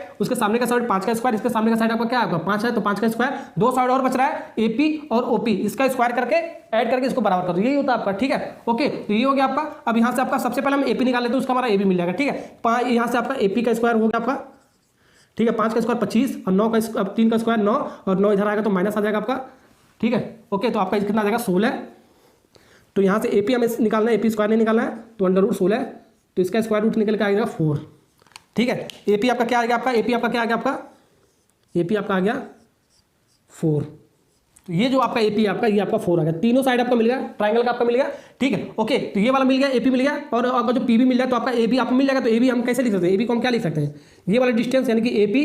5 का स्क्वायर, इसके सामने का साइड आपका क्या आपका 5 है, तो 5 का स्क्वायर, दो साइड और बच रहा है एपी और ओपी, इसका स्क्वायर करके ऐड करके इसको बराबर कर दो, यही होता है आपका, ठीक है। ओके, तो ये हो गया आपका। अब यहाँ से आपका सबसे पहले हम एपी निकाल लेते हैं, उसका हमारा एबी मिल जाएगा, ठीक है। यहाँ से आपका एपी का स्क्वायर हो गया आपका, ठीक है, 5 का स्क्वायर 25 और 9 का अब 3 का स्क्वायर 9 और 9 इधर आएगा तो माइनस आ जाएगा आपका, ठीक है। ओके, तो आपका कितना आ जाएगा 16। तो यहाँ से एपी हमें निकालना है, एपी स्क्वायर नहीं निकालना है, तो अंडर रूट 16, तो इसका स्क्वायर रूट निकल के आ जाएगा 4, ठीक है। एपी आपका क्या आ गया आपका, एपी आपका क्या आ गया आपका, एपी आपका आ गया 4। तो ये जो आपका एपी आपका ये आपका 4 आ गया, तीनों साइड आपका मिल गया, ट्रायंगल का आपका मिल गया, ठीक है। ओके, तो ये वाला मिल गया, एपी मिल गया, और अगर जो पीबी मिल जाए तो आपका एबी आपको मिल जाएगा। तो एबी हम कैसे लिख सकते हैं, एबी को हम क्या लिख सकते हैं, ये वाला डिस्टेंस यानी कि एपी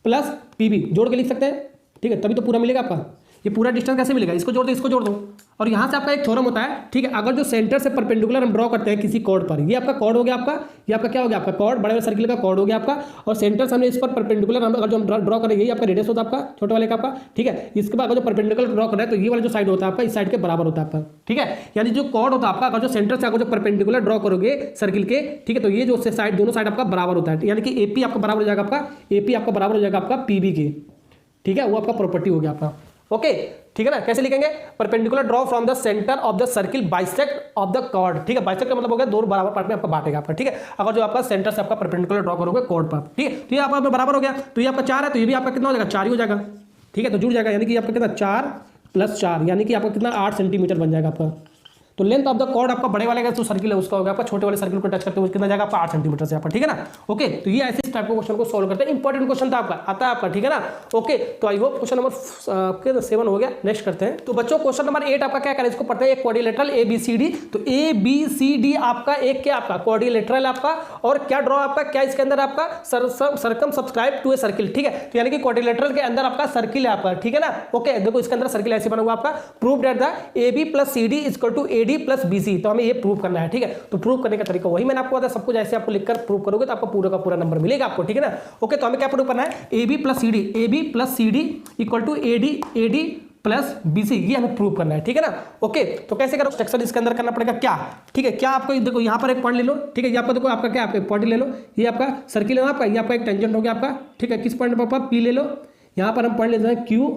प्लस पीबी जोड़ के लिख सकते हैं, ठीक है, तभी तो पूरा मिलेगा आपका। ये पूरा डिस्टेंस कैसे मिलेगा, इसको जोड़ दो, इसको जोड़ दो, और यहाँ से आपका एक थ्योरम होता है, ठीक है। अगर जो सेंटर से परपेंडिकुलर हम ड्रॉ करते हैं किसी कॉर्ड पर, ये आपका कॉर्ड हो गया आपका, ये आपका क्या हो गया आपका कॉर्ड, बड़े वाले सर्किल का कॉर्ड हो गया आपका, और सेंटर से हमने इस पर परपेंडिकुलर अगर जो हम ड्रॉ करेंगे, यही आपका रेडियस होता है आपका छोटे वाले का आपका, ठीक है। इसके बाद अगर जो परपेंडिकुलर ड्रॉ कर रहा है तो ये वाला जो साइड होता है आपका इस साइड के बराबर होता है आपका, ठीक है। यानी जो कॉर्ड होता है आपका, अगर जो सेंटर से अगर जो परपेंडिकुलर ड्रॉ करोगे सर्किल के, ठीक है, तो ये जो साइड दोनों साइड आपका बराबर होता है, यानी कि एपी आपका बराबर हो जाएगा आपका, एपी आपका बराबर हो जाएगा आपका पीबी के, ठीक है। वो आपका प्रॉपर्टी हो गया आपका, ओके, ठीक है ना। कैसे लिखेंगे, perpendicular draw from the centre of the circle bisect of the chord, ठीक है। बाइसेक्ट का मतलब हो गया दो बराबर पार्ट में आपका बांटेगा आपका, ठीक है। अगर जो आपका सेंटर से आपका परपेंडिकुलर ड्रॉ करोगे कॉर्ड पर, ठीक है, तो ये आपका बराबर हो गया। तो ये आपका 4 है, तो ये भी आपका कितना हो जाएगा 4 ही हो जाएगा, ठीक है। तो जुड़ जाएगा, यानी कि आपका कितना 4 + 4 यानी कि आपका कितना 8 सेंटीमीटर बन जाएगा आपका। तो लेंथ ऑफ द कॉर्ड आपका बड़े वाले का जो सर्किल है उसका होगा आपका, छोटे वाले सर्किल को टच करते हुए कितना जाएगा आपका 8 सेंटीमीटर से आपका, ठीक है ना। ओके, तो ये ऐसे इस टाइप के क्वेश्चन को सोल्व करते हैं, इंपॉर्टेंट क्वेश्चन था आपका, आता है आपका, ठीक है ना। ओके, तो आई होप क्वेश्चन नंबर 7 हो गया। नेक्स्ट करते हैं। तो बच्चों क्वेश्चन नंबर 8 आपका क्या करें, इसको पढ़ते हैं, एक क्वाड्रिलेटरल ABCD। तो ABCD आपका एक क्या आपका क्वाड्रिलेटरल आपका, और क्या ड्रॉ आपका, क्या इसके अंदर आपका circum subscribe to a circle, ठीक है। तो यानी कि क्वाड्रिलेटरल के अंदर आपका सर्किल है आपका, ठीक है ना। ओके, देखो इसके अंदर सर्किल ऐसे बना हुआ आपका, prove that the AB + CD = AD + BC। तो हमें ये प्रूव करना है, ठीक है। तो प्रूव करने का तरीका वही मैंने आपको बताया, सब कुछ ऐसे आपको लिखकर प्रूव करोगे तो आपको पूरा का पूरा नंबर मिलेगा आपको, ठीक है ना। ओके, तो हमें क्या प्रूव करना है, AB + CD = AD + BC, ये हमें प्रूव करना है, ठीक है ना। ओके, तो कैसे करो, स्ट्रक्चर इसके अंदर करना पड़ेगा क्या, ठीक है। क्या आपको देखो यहाँ पर एक पॉइंट ले लो, ठीक है, ये आपका देखो आपका क्या आपका पॉइंट ले लो, ये आपका सर्किल है आपका, ये आपका एक टेंजेंट हो गया आपका, ठीक है। किस पॉइंट पर P ले लो, यहाँ पर हम पॉइंट लेते हैं Q,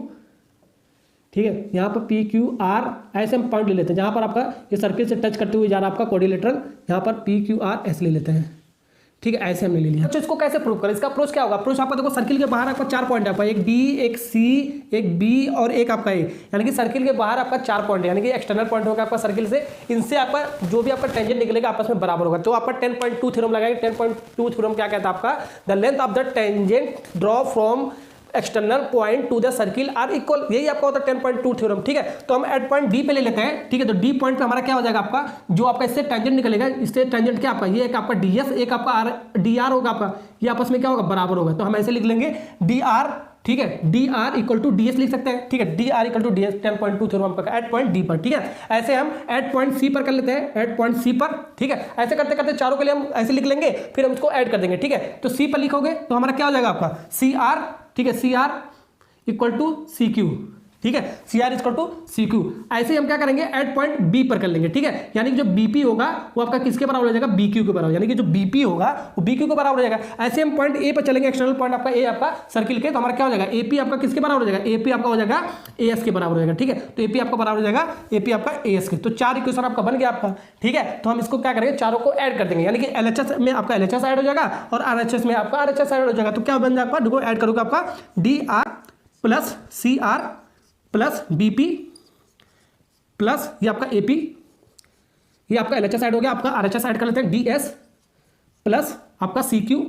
ठीक है, यहाँ पर PQR ऐसे हम पॉइंट ले लेते हैं, जहाँ पर आपका ये सर्किल से टच करते हुए जा रहा है आपका क्वाड्रिलेटरल, यहाँ पर PQR ऐसे ले लेते हैं, ठीक है, ऐसे हमने ले लिया। तो इसको कैसे प्रूव करें, इसका अप्रोच क्या होगा, अप्रोच आपका देखो सर्किल के बाहर आपका 4 पॉइंट है आपका, एक D, एक C, एक B और एक आपका A, यानी कि सर्किल के बाहर आपका 4 पॉइंट है, यानी कि एक्सटर्नल पॉइंट होगा आपका सर्किल से, इनसे आपका जो भी आपका टेंजेंट निकलेगा आपस में बराबर होगा। तो आपका 10.2 थ्योरम लगाएंगे। 10.2 थ्योरम क्या कहता है आपका, the length of the tangent draw from external point to the circle are equal, यही आपका होता है 10.2 थ्योरम, ठीक है। तो हम एट पॉइंट डी पे ले लेते हैं, ठीक है। तो डी पॉइंट पे हमारा क्या हो जाएगा आपका, जो आपका इससे टेंजेंट निकलेगा, इससे टेंजेंट क्या आपका, ये एक आपका ds, एक आपका dr होगा आपका, ये आपस में क्या होगा बराबर होगा। तो हम ऐसे लिख लेंगे dr, ठीक है, dr = ds लिख सकते हैं, ठीक है, dr = ds 10.2 थ्योरम आपका एट पॉइंट डी पर, ठीक है। ऐसे हम एट पॉइंट सी पर कर लेते हैं, एट पॉइंट सी पर, ठीक है। ऐसे करते करते चारों के लिए हम ऐसे लिख लेंगे, फिर हम इसको ऐड कर देंगे, ठीक है। तो सी पर लिखोगे तो हमारा क्या हो जाएगा आपका cr, ठीक है, cr = CQ, ठीक है, CR = CQ। ऐसे ही हम क्या करेंगे, एट पॉइंट बी पर कर लेंगे, ठीक है। यानी कि जो BP होगा वो आपका किसके बराबर हो जाएगा, BQ के बराबर, यानी कि जो BP होगा वो BQ के बराबर हो जाएगा। ऐसे हम पॉइंट A पर चलेंगे, एक्सटर्नल पॉइंट आपका A आपका सर्किल के, तो हमारा क्या हो जाएगा, AP आपका किसके बराबर हो जाएगा, AP आपका हो जाएगा AS के बराबर हो जाएगा, ठीक है। तो AP आपका बराबर हो जाएगा AP आपका AS के। तो 4 इक्वेशन आपका बन गया आपका, ठीक है। तो हम इसको क्या करेंगे, चारों को ऐड कर देंगे, यानी कि LHS में आपका LHS ऐड हो जाएगा और RHS में आपका RHS ऐड हो जाएगा। तो क्या बन जाएगा, देखो ऐड करोगे आपका DR + CR + BP प्लस ये आपका AP, ये आपका LHS ऐड हो गया, आपका RHS ऐड कर लेते हैं DS प्लस आपका CQ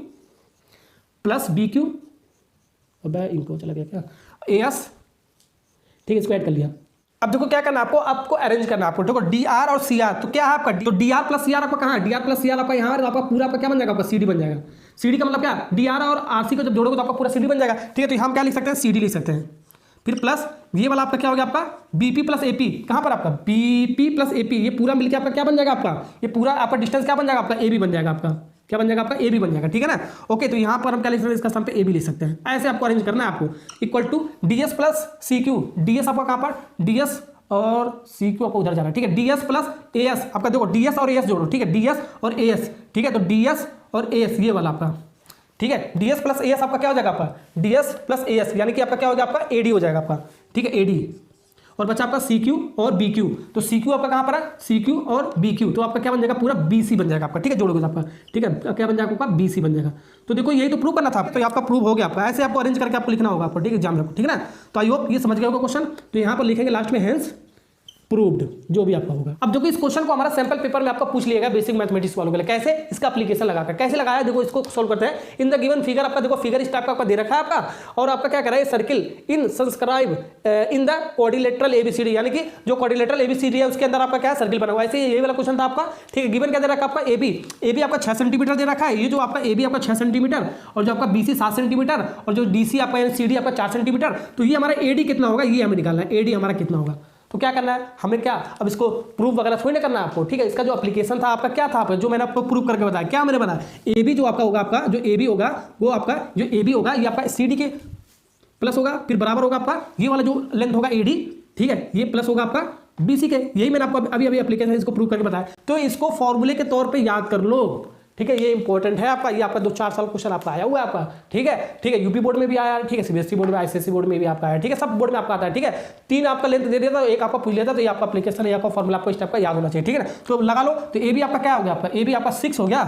+ BQ, अब इनको चला गया क्या, AS, ठीक है, इसको ऐड कर लिया। अब देखो क्या करना आपको, आपको अरेंज करना है आपको, देखो DR और CR, तो क्या है आपका, तो DR + CR आपका कहाँ है, DR + CR आपका यहाँ है, तो आपका पूरा आपका क्या बन जाएगा, आपका CD बन जाएगा। CD का मतलब क्या, DR और RC को जब जोड़ोगे तो आपका पूरा CD बन जाएगा, ठीक है। तो हम क्या लिख सकते हैं, CD लिख सकते हैं। फिर प्लस ये वाला आपका क्या हो गया, आपका BP प्लस AP, कहाँ पर आपका BP प्लस AP, ये पूरा मिलके आपका क्या बन जाएगा, आपका ये पूरा आपका डिस्टेंस क्या बन जाएगा, आपका AB बन जाएगा, आपका क्या बन जाएगा, आपका AB बन जाएगा, ठीक है ना। ओके, तो यहाँ पर हम क्या लिख सकते हैं, इसका स्थान पे AB लिख सकते हैं। ऐसे आपको अरेंज करना है आपको, equal to DS plus CQ, DS आपका कहाँ पर, DS और CQ आपको उधर जाना है, ठीक है। DS प्लस AS आपका, देखो DS और AS जोड़ो, ठीक है, DS और AS, ठीक है। तो DS और AS ये वाला आपका, ठीक है, DS प्लस AS आपका क्या हो जाएगा, आपका DS प्लस AS यानी कि आपका क्या हो जाएगा, आपका AD हो जाएगा आपका, ठीक है, AD। और बचा आपका CQ और BQ, तो CQ आपका कहाँ पर है, CQ और BQ, तो आपका क्या बन जाएगा, पूरा BC बन जाएगा आपका, ठीक है, जोड़ोगे आपका, ठीक है, क्या बन जाएगा आपका, BC बन जाएगा। तो देखो यही तो प्रूव करना था, तो आपका प्रूव हो गया आपका। ऐसे आपको अरेंज करके आपको लिखना होगा आपको, ठीक है, एग्जाम में, ठीक है ना। तो आई होप ये समझ गए होगा क्वेश्चन। तो यहाँ पर लिखेंगे लास्ट में हेंस प्रूव्ड, जो भी आपका होगा। अब देखो इस क्वेश्चन को हमारा सैंपल पेपर में आपका पूछ लिया गया बेसिक मैथमेटिक्स वालों के लिए, कैसे इसका एप्लीकेशन लगाकर कैसे लगाया, देखो इसको सोल्व करते हैं। इन द गिवन फिगर, आपका देखो फिगर इस टाइप का आपका दे रखा है आपका, और आपका क्या कर रहा है, circle in subscribe in the quadrilateral ABCD, यानी कि जो क्वाड्रिलेटरल ABCD है उसके अंदर आपका क्या है, सर्किल बना हुआ है। ऐसे ये वाला क्वेश्चन था आपका, ठीक है। गिवन क्या दे रखा है आपका, AB आपका 6 सेंटीमीटर दे रखा है, ये जो आपका AB आपका 6 सेंटीमीटर, और जो आपका BC 7 सेंटीमीटर, और जो DC आपका CD आपका 4 सेंटीमीटर। तो ये हमारा AD कितना होगा, ये हमें निकालना है, AD हमारा कितना होगा। तो क्या करना है हमें, क्या अब इसको प्रूफ वगैरह थोड़ी ना करना है आपको, ठीक है। इसका जो एप्लीकेशन था आपका क्या था, आपका जो मैंने आपको प्रूफ करके बताया, क्या मैंने बताया, AB जो आपका होगा, आपका जो AB होगा वो आपका जो AB होगा ये आपका CD के प्लस होगा, फिर बराबर होगा आपका ये वाला जो लेंथ होगा AD, ठीक है, ये प्लस होगा आपका BC के। यही मैंने आपको अभी एप्लीकेशन इसको प्रूव करके बताया। तो इसको फॉर्मूले के तौर पर याद कर लो, ठीक है, ये इंपॉर्टेंट है आपका, ये आपका 2-4 साल क्वेश्चन आपका आया हुआ है आपका, ठीक है, यूपी बोर्ड में भी आया है, ठीक है, CBSE बोर्ड में, ICSE बोर्ड में भी आपका है, ठीक है, सब बोर्ड में आपका आता है, ठीक है। 3 आपका लेंथ दे दिया था, एक आपका पूछ लिया था, तो ये आपका एप्लीकेशन है, आपका फॉर्मूला आपको इस टाइप का याद होना चाहिए, ठीक है ना। तो लगा लो, तो AB आपका क्या हो गया, आपका AB आपका 6 हो गया,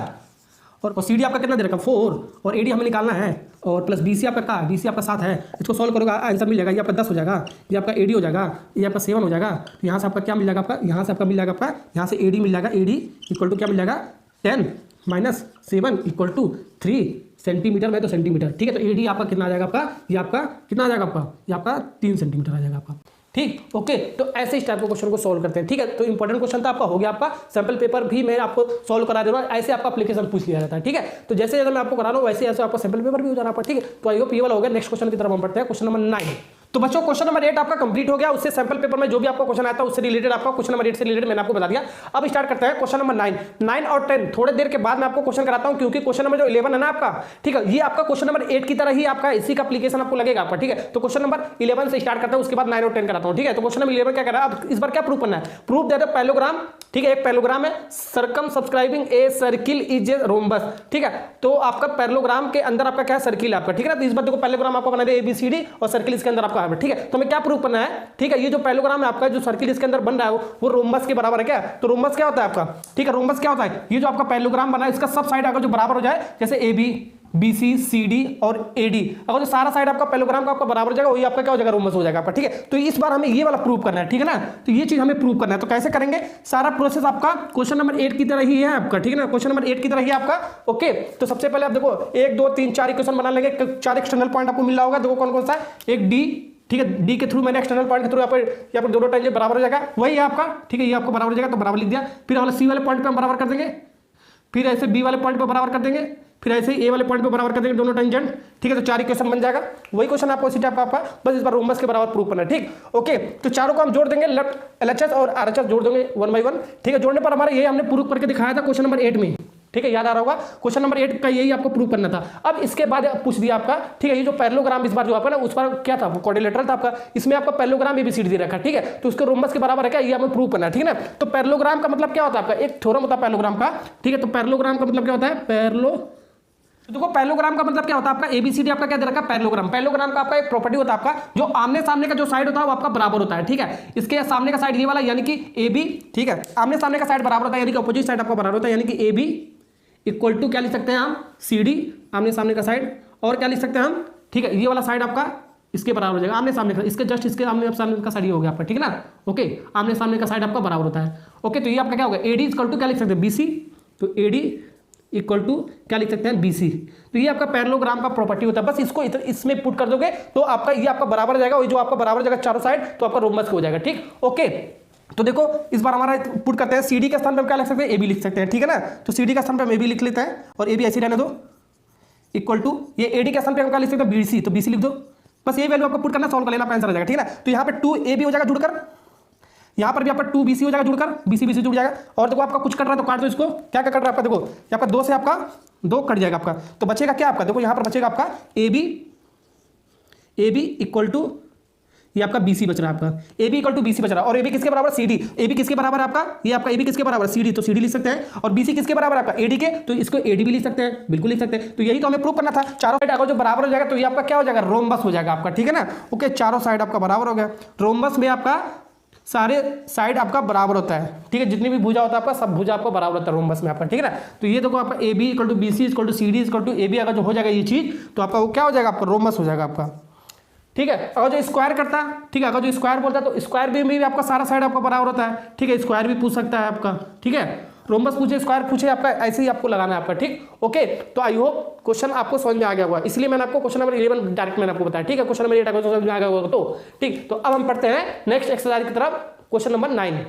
और CD आपका कितना दे रखा 4, और AD हमें निकालना है, और प्लस BC आपका क्या, BC आपका 7 है। इसको सॉल्व करोगे आंसर मिल जाएगा, ये आपका 10 हो जाएगा, ये आपका AD हो जाएगा, ये आपका 7 हो जाएगा। तो यहाँ से आपका क्या मिल जाएगा, आपका यहाँ से आपका मिल जाएगा, आपका यहाँ से AD मिल जाएगा, AD इक्वल टू क्या मिल जाएगा, 10 माइनस 7 इक्वल टू 3 सेंटीमीटर में, तो सेंटीमीटर, ठीक है। तो AD आपका कितना आ जाएगा, आपका ये आपका कितना आ जाएगा, आपका ये आपका 3 सेंटीमीटर आ जाएगा आपका, ठीक। ओके, तो ऐसे इस टाइप के क्वेश्चन को सॉल्व करते हैं, ठीक है। तो इंपॉर्टेंट क्वेश्चन था आपका, हो गया आपका सैंपल पेपर भी मैं आपको सॉल्व करा दे रहा हूँ, ऐसे आपका एप्लीकेशन पूछ लिया जाता है, ठीक है। तो जैसे जैसे मैं आपको करा रहा हूँ वैसे ऐसे आपका सैंपल पेपर भी हो जाना, ठीक है। तो आई होप ये वाला हो गया। नेक्स्ट क्वेश्चन की तरफ हम बढ़ते हैं, क्वेश्चन नंबर 9। तो बच्चों क्वेश्चन नंबर 8 आपका कंप्लीट हो गया, उससे सैंपल पेपर में जो भी आपका क्वेश्चन आता है उससे रिलेटेड आपका क्वेश्चन नंबर 8 से रिलेटेड मैंने आपको बता दिया। अब स्टार्ट करते हैं क्वेश्चन नंबर 9 और 10, थोड़ी देर के बाद मैं आपको क्वेश्चन कराता हूं, क्योंकि क्वेश्चन नंबर जो 11 है ना आपका, ठीक है, ये आपका क्वेश्चन नंबर 8 की तरह ही आपका इसी का एप्लीकेशन आपको लगेगा आपका, ठीक है। तो क्वेश्चन नंबर 11 से स्टार्ट करता हूं, उसके बाद 9 और 10 कराता हूं, ठीक है। तो क्वेश्चन नंबर 11 क्या कर रहा है, अब इस बार क्या प्रूफ करना है, प्रूफ दे दो पैरेललोग्राम, ठीक है, एक पैरेललोग्राम है, circum subscribing A circle is a rhombus, ठीक है। तो आपका पैरेललोग्राम के अंदर आपका क्या है, सर्किल आपका, ठीक है ना। तो इस बार देखो पैरेललोग्राम आपको बना दे ABCD और सर्किल इसके अंदर आपका है, ठीक है। तो हमें क्या प्रूफ करना है, ठीक है, ये जो पैरेललोग्राम है आपका, जो सर्किल इसके अंदर बन रहा है वो रोम्बस के बराबर है क्या। तो रोम्बस क्या होता है आपका, ठीक है, रोम्बस क्या होता है, ये जो आपका पैरेललोग्राम बना है इसका सब साइड अगर जो बराबर हो जाए, जैसे AB BC CD और AD, अगर जो सारा साइड आपका पैरेललोग्राम का आपका बराबर हो जाएगा वही आपका क्या हो जाएगा, रोम्बस हो जाएगा आपका, ठीक है। तो इस बार हमें ये वाला प्रूव करना है, ठीक है ना। तो ये चीज हमें प्रूव करना है, तो कैसे करेंगे, सारा प्रोसेस आपका क्वेश्चन नंबर 8 की तरह ही है आपका, ठीक है ना, क्वेश्चन नंबर 8 की तरह ही आपका। ओके, तो सबसे पहले आप देखो 1 2 3 4 इक्वेशन बना लेंगे, 4 एक्सटर्नल पॉइंट आपको मिल रहा होगा, देखो कौन कौन सा है, एक D, ठीक है, D के थ्रू मैंने एक्सटर्नल पॉइंट के थ्रू यहाँ पर दोनों टाइम बराबर हो जाएगा, वही है आपका, ठीक है, ये आपको बराबर हो जाएगा, तो बराबर लिख दिया। फिर वाले C वाले पॉइंट पे हम बराबर कर देंगे, फिर ऐसे B वाले पॉइंट पे बराबर कर देंगे, फिर ऐसे A वाले पॉइंट पे बराबर कर देंगे दोनों टेंजेंट, ठीक है। तो 4 इक्वेशन बन जाएगा, वही क्वेश्चन आपको इसी टाइप आपका, बस इस बार रोम्बस के बराबर प्रूव करना है, ठीक। ओके, तो चारों को हम जोड़ देंगे, लेफ्ट LHS और RHS जोड़ देंगे 1 by 1, ठीक है। जोड़ने पर हमारा ये हमने प्रूव करके दिखाया था क्वेश्चन नंबर 8 में, ठीक है, याद आ रहा होगा, क्वेश्चन नंबर 8 का यही आपको प्रूव करना था। अब इसके बाद पूछ दिया आपका, ठीक है, ये जो पैरेललोग्राम इस बार जो आपका ना, उस बार क्या था, वो क्वाड्रिलेटरल था आपका, इसमें आपका पैरेललोग्राम ABCD दे रखा है, ठीक है। तो उसके रोम्बस के बराबर है क्या, ये हमें प्रूव करना है, ठीक है ना। तो पैरेललोग्राम का मतलब क्या होता है आपका, एक थ्योरम होता है पैरेललोग्राम का, ठीक है। तो पैरेललोग्राम का मतलब क्या होता है, तो देखो पैरेललोग्राम का मतलब क्या होता है आपका, ABCD आपका क्या दे रखा है, पैरेललोग्राम। पैरेललोग्राम का आपका एक प्रॉपर्टी होता है आपका, जो आमने सामने का जो साइड होता है वो आपका बराबर होता है, ठीक है। इसके सामने का साइड ये वाला यानी कि AB, ठीक है, आमने सामने का साइड बराबर होता है यानी कि अपोजिट साइड आपका बराबर होता है, यानी कि AB इक्वल टू क्या लिख सकते हैं हम, CD आमने सामने का साइड, और क्या लिख सकते हैं हम, ठीक है, ये वाला साइड आपका इसके बराबर हो जाएगा, आमने सामने का, इसके जस्ट इसके आमने सामने का साइड ये हो गया आपका, ठीक है ना। ओके, आमने सामने का साइड आपका बराबर होता है। ओके, तो ये आपका क्या होगा, AD इक्वल टू क्या लिख सकते हैं, BC, तो AD इक्वल टू क्या लिख सकते हैं, BC। तो ये आपका पैरेललोग्राम का प्रॉपर्टी होता है, बस इसको इसमें पुट कर दोगे तो आपका ये आपका बराबर हो जाएगा, वही जो आपका बराबर हो जाएगा चारों साइड, तो आपका रोम्बस हो जाएगा, ठीक। ओके, तो देखो इस बार हमारा पुट करते हैं, CD के स्थान पर हम क्या लिख सकते हैं, AB लिख सकते हैं, ठीक है ना। तो CD का स्थान पर हम AB लिख लेते हैं, और AB ऐसे रहने दो, इक्वल टू ये एडी के स्थान पे हम क्या लिख सकते हैं बीसी, तो बीसी लिख दो, बस ये वैल्यू आपको पुट करना, सॉल्व कर लेना, आंसर आ जाएगा। ठीक है ना, तो यहाँ पे 2ab हो जाएगा जुड़कर, यहाँ पर भी आपका 2bc हो जाएगा जुड़कर, बीसी बीसी जुड़ जाएगा। और देखो आपका कुछ कट रहा है तो काट दो इसको, क्या क्या कट रहा है आपका, देखो यहाँ पर 2 से आपका 2 कट जाएगा आपका, तो बचेगा क्या आपका, देखो यहाँ पर बचेगा आपका ab इक्वल टू ये आपका BC बच रहा है आपका, AB इक्वल टू BC बच रहा है। और AB किसके बराबर, CD, AB किसके बराबर है आपका, ये आपका AB किसके बराबर, CD, तो CD लिख सकते हैं। और BC किसके बराबर है आपका, AD के, तो इसको AD भी लिख सकते हैं, बिल्कुल लिख सकते हैं। तो यही तो हमें प्रूव करना था। चारों साइड अगर जो बराबर हो जाएगा तो ये आपका क्या हो जाएगा, रोम्बस हो जाएगा आपका। ठीक है ना, ओके, चारों साइड आपका बराबर हो गया। रोम्बस में आपका सारे साइड आपका बराबर होता है। ठीक है, जितनी भी भुजा होता है आपका, सब भुजा आपका बराबर होता है रोम्बस में आपका। ठीक है ना, तो ये देखो आपका AB equal to BC equal to CD equal to AB अगर जो हो जाएगा ये चीज, तो आपका वो क्या हो जाएगा, आपका रोम्बस हो जाएगा आपका। ठीक है, अगर जो स्क्वायर करता, ठीक है, अगर जो स्क्वायर बोलता है तो स्क्वायर भी आपका सारा साइड आपका बराबर होता है। ठीक है, स्क्वायर भी पूछ सकता है आपका। ठीक है, रोम्बस पूछे, स्क्वायर पूछे, आपका ऐसे ही आपको लगाना है आपका। ठीक, ओके, तो आई होप क्वेश्चन आपको समझ में आ गया होगा, इसलिए मैंने आपको क्वेश्चन नंबर 11 डायरेक्ट मैंने आपको बताया। ठीक है, क्वेश्चन नंबर 8 समझ में आ गया होगा। तो ठीक, तो अब हम पढ़ते हैं नेक्स्ट एक्सरसाइज की तरफ, क्वेश्चन नंबर 9।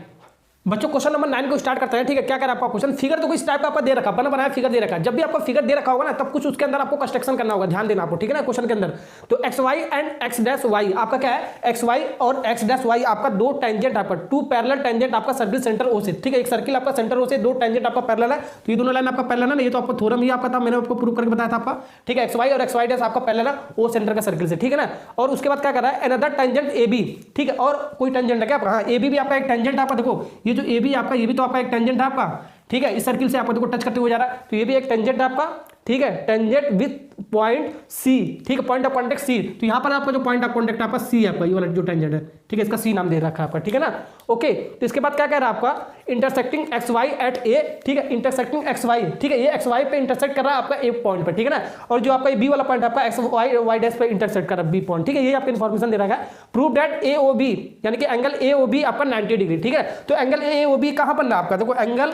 बच्चों क्वेश्चन नंबर 9 को स्टार्ट करते हैं। ठीक है, क्या कर आपका क्वेश्चन, फिगर तो कुछ टाइप का आपका दे रखा, बना बनाया फिगर दे रखा। जब भी आपको फिगर दे रखा होगा ना, तब कुछ उसके अंदर आपको कंस्ट्रक्शन करना होगा, ध्यान देना आपको। ठीक है ना, क्वेश्चन के अंदर तो XY and X dash Y आपका क्या है, XY और X डैश Y आपका 2 टेंजेंट आपका, 2 पैरेलल टेंजेंट आपका सर्किल सेंटर O से। ठीक है, एक सर्किल आपका सेंटर O से 2 टेंजेंट आपका पैरेलल है, तो ये दोनों लाइन आपका पैरेलल है ना, ये तो आपको थ्योरम ही आपका था, मैंने आपको प्रूव करके बताया था आपका। ठीक है, XY और XY डैश आपका पैरेलल है O सेंटर का सर्किल से। ठीक है ना, और उसके बाद क्या कर रहा है, अनदर टेंजेंट AB। ठीक है, और कोई टेंजेंट है क्या आपका, हाँ AB भी आपका एक टेंजेंट आपका, देखो ये जो AB आपका, ये भी तो आपका एक टेंजेंट है आपका। ठीक है, इस सर्किल से आपको देखो टच करते हुए जा रहा है, तो ये भी एक टेंजेंट है आपका। ठीक है, टेंजेंट विद पॉइंट C। ठीक है, पॉइंट ऑफ कॉन्टेक्ट C, तो यहां पर आपका जो पॉइंट ऑफ कॉन्टेक्ट आपका C है आपका, ये वाला जो टेंजेंट है। ठीक है, इसका C नाम दे रखा है आपका। ठीक है ना, ओके, तो इसके बाद क्या कह रहा है आपका, इंटरसेक्टिंग XY एट A। ठीक है, इंटरसेक्टिंग XY। ठीक है, ये XY पे इंटरसेक्ट कर रहा है आपका A पॉइंट पर। ठीक है ना, और जो आपका B वाला पॉइंट आपका XY डैश पे इंटरसेक्ट कर रहा है B पॉइंट। ठीक है, ये आपको इन्फॉर्मेशन दे रहा है। प्रूव दैट AOB यानी कि एंगल AOB आपका 90 डिग्री। ठीक है, तो एंगल AOB कहां बनना है आपका, देखो एंगल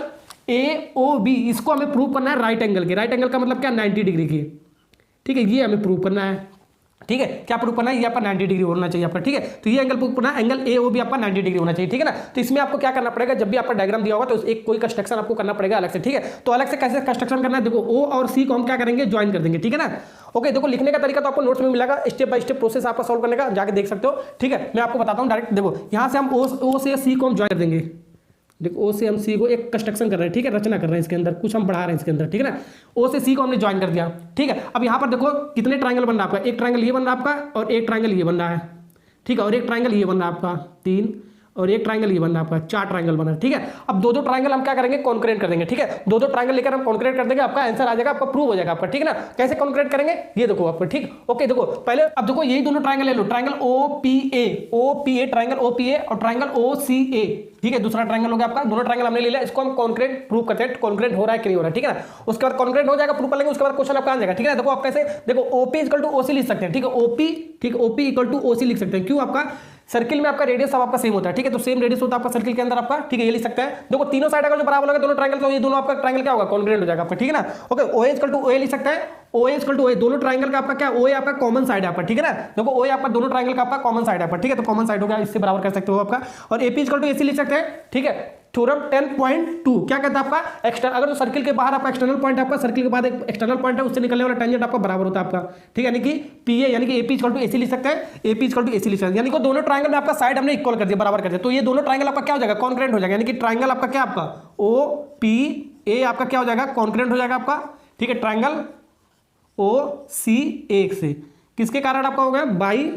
AOB इसको हमें प्रूव करना है राइट एंगल के। राइट एंगल का मतलब क्या, 90 डिग्री की। ठीक है, ये हमें प्रूव करना है। ठीक है, क्या प्रूव करना है, ये आपका 90 डिग्री होना चाहिए आपका। ठीक है, तो ये एंगल प्रूव करना है, एंगल AOB आपका 90 डिग्री होना चाहिए। ठीक है ना, तो इसमें आपको क्या करना पड़ेगा, जब भी आपका डायग्राम दिया होगा तो एक कोई कंस्ट्रक्शन आपको करना पड़ेगा अलग से। ठीक है, तो अलग से कैसे कंस्ट्रक्शन करना है, देखो O और C को हम क्या करेंगे, ज्वाइन कर देंगे। ठीक है ना, ओके, देखो लिखने का तरीका तो आपको नोट्स में मिलेगा, स्टेप बाय स्टेप प्रोसेस आपका सॉल्व करने का, जाके देख सकते हो। ठीक है, मैं आपको बताता हूँ डायरेक्ट, देखो यहाँ से हम O से C को हम ज्वाइन कर देंगे। देखो O से हम C को एक कंस्ट्रक्शन कर रहे हैं। ठीक है, रचना कर रहे हैं इसके अंदर, कुछ हम बढ़ा रहे हैं इसके अंदर। ठीक है ना, O से C को हमने ज्वाइन कर दिया। ठीक है, अब यहाँ पर देखो कितने ट्रायंगल बन रहा है आपका, एक ट्रायंगल ये बन रहा है आपका, और एक ट्रायंगल ये बन रहा है। ठीक है, और एक ट्रायंगल ये बन रहा है आपका 3, और एक ट्रायंगल ये बन रहा है आपका 4 ट्रायंगल बना है। ठीक है, अब दो ट्रायंगल हम क्या करेंगे, कॉन्क्रीट कर देंगे। ठीक है, दो ट्रायंगल लेकर हम कॉन्क्रीट कर देंगे, आपका आंसर आ जाएगा, आपका प्रूव हो जाएगा आपका। ठीक है ना, कैसे कॉन्क्रीट करेंगे ये देखो आपको। ठीक, ओके, देखो पहले अब देखो यही दोनों ट्रायंगल ले लो, ट्रायंगल OPA ट्रायंगल OPA और ट्रायंगल OCA। ठीक है, दूसरा ट्रायंगल हो गया आपका, दोनों ट्रायंगल हमने ले लिया, इसको हम कॉन्क्रीट प्रूव करते हैं, कॉन्क्रीट हो रहा है कि नहीं हो रहा है। ठीक है ना, उसके बाद कॉन्क्रीट हो जाएगा, प्रूव कर लेंगे, उसके बाद क्वेश्चन आपका आ जाएगा। ठीक है, देखो आप कैसे, देखो OP इक्वल टू OC लिख सकते हैं। ठीक है, OP इक्वल टू OC लिख सकते हैं, क्यों, आपका सर्किल में आपका रेडियस सब आपका सेम होता है। ठीक है, तो सेम रेडियस होता है आपका सर्किल के अंदर आपका। ठीक है, ये लिख सकते हैं। देखो तीनों साइड का जो बराबर होगा दोनों ट्रायंगल, तो ये दोनों आपका ट्रायंगल क्या होगा, कॉन्ग्रुएंट हो जाएगा आपका। ठीक है ना, okay, OA equal to OA लिख सकते हैं, OA इक्वल टू OA, दोनों ट्रायंगल का आपका क्या, OA आपका कॉमन साइड है आपका। ठीक है ना, देखो OA आपका दोनों ट्रायंगल का आपका कॉमन साइड है आपका। ठीक है, तो कॉमन साइड हो गया, इससे बराबर कर सकते हो आपका। और AP इक्वल टू AC लिख सकते हैं। ठीक है, थ्योरम 10.2 क्या कहता है आपका, एक्सटर्नल, अगर तो सर्किल के बाहर आपका एक्सटर्नल पॉइंट आपका, सर्किल के बाद एक एक्सटर्नल पॉइंट है, उससे निकलने वाला टेंजेंट आपका बराबर होता है आपका। ठीक है, यानी कि PA यानी कि AP इक्वल टू AC लिख सकते हैं, AP इक्वल टू AC लिख सकते हैं, यानी कि दोनों ट्रायंगल में आपका साइड हमने इक्वल कर दिया, बराबर कर दिया, तो ये दोनों ट्रायंगल आपका क्या हो जाएगा, कॉन्क्रेंट हो जाएगा, यानी कि ट्रायंगल आपका क्या आपका OPA आपका क्या हो जाएगा, कॉन्क्रेंट हो जाएगा आपका। ठीक है, ट्रायंगल OCA से किसके कारण आपका हो गया, बाई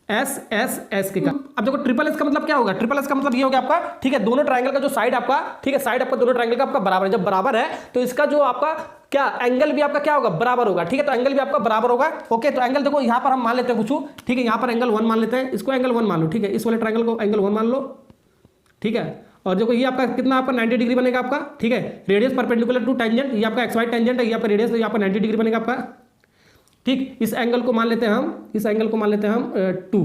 S के कारण। अब देखो ट्रिपल S का मतलब क्या होगा, ट्रिपल S का मतलब ये हो गया आपका। ठीक है, दोनों ट्रायंगल का जो साइड आपका, ठीक है, साइड आपका दोनों ट्रायंगल का आपका बराबर है, जब बराबर है तो इसका जो आपका क्या एंगल भी आपका क्या होगा, बराबर होगा। ठीक है, तो एंगल भी आपका बराबर होगा। ओके, तो एंगल देखो यहाँ पर हम मान लेते हैं कुछ, ठीक है, यहाँ पर एंगल 1 मान लेते हैं, इसको एंगल 1 मान लो। ठीक है, इस वाले ट्रायंगल को एंगल 1 मान लो। ठीक है, और देखो ये आपका कितना आपका 90 डिग्री बनेगा आपका। ठीक है, रेडियस परपेंडिकुलर टू टेंजेंट, ये आपका XY टेंजेंट है, ये आपका रेडियस, यहाँ पर 90 डिग्री बनेगा आपका। ठीक, इस एंगल को मान लेते हैं हम, इस एंगल को मान लेते हैं हम 2।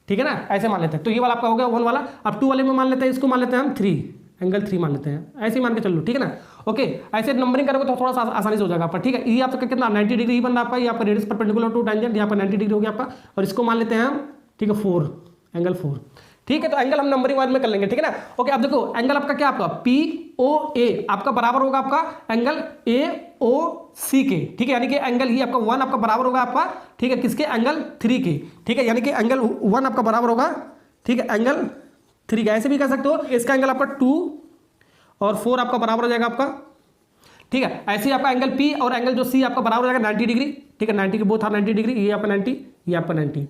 ठीक है ना, ऐसे मान लेते हैं, तो ये वाला आपका हो गया 1 वाला। अब 2 वाले में मान लेते हैं, इसको मान लेते हैं हम 3, एंगल 3 मान लेते हैं, ऐसे ही मान के चलो। ठीक है ना, ओके, ऐसे नंबरिंग करोगे तो थोड़ा सा आसानी से हो जाएगा आपका। ठीक है, ये आपका कितना 90 डिग्री बन रहा है आपका, ये आपका रेडियस परपेंडिकुलर टू टेंजेंट, यहाँ पर 90 डिग्री हो गया आपका, और इसको मान लेते हैं हम, ठीक है, 4, एंगल 4। ठीक है, तो एंगल हम नंबरिंग वाइज में कर लेंगे, ठीक है ना। ओके, अब देखो एंगल आपका क्या, आपका POA आपका बराबर होगा आपका एंगल AOC के, ठीक है, यानी कि एंगल ये आपका 1 आपका बराबर होगा आपका, ठीक है, किसके, एंगल 3 के, ठीक है, यानी कि एंगल 1 आपका बराबर होगा, ठीक है, एंगल 3 का। ऐसे भी कर सकते हो, इसका एंगल आपका 2 और 4 आपका बराबर हो जाएगा आपका, ठीक है। ऐसे ही आपका एंगल P और एंगल जो C आपका बराबर हो जाएगा 90 डिग्री, ठीक है, 90 के बोथ आर 90 डिग्री, ये आपका 90, ये आपका 90,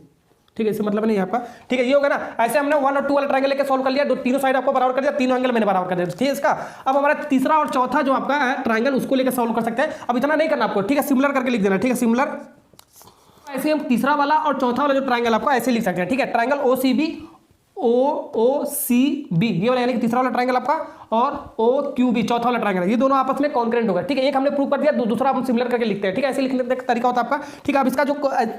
ठीक है, इससे मतलब नहीं आपका, ठीक है, ये होगा ना। ऐसे हमने 1 और 2 वाला ट्रायंगल लेके सॉल्व कर लिया, तीनों साइड आपको बराबर कर दिया, तीनों एंगल मैंने बराबर कर दिया, ठीक है इसका। अब हमारा तीसरा और चौथा जो आपका है ट्रायंगल, उसको लेकर सॉल्व कर सकते हैं। अब इतना नहीं करना आपको, ठीक है, सिमिलर करके लिख देना, ठीक है, सिमिलर। ऐसे हम तीसरा वाला और चौथा वाला जो ट्रायंगल आपका ऐसे लिख सकते हैं, ठीक है, ट्रायंगल OCB ये वाला, यानी कि तीसरा वाला ट्रायंगल आपका, और OQB चौथा वाला ट्रायंगल, ये दोनों आपस में कॉन्करेंट होगा, ठीक है। एक हमने प्रूव कर दिया, दूसरा हम सिमिलर करके लिखते हैं, ठीक है, ऐसे लिखने का तरीका होता है आपका, ठीक है। अब इसका जो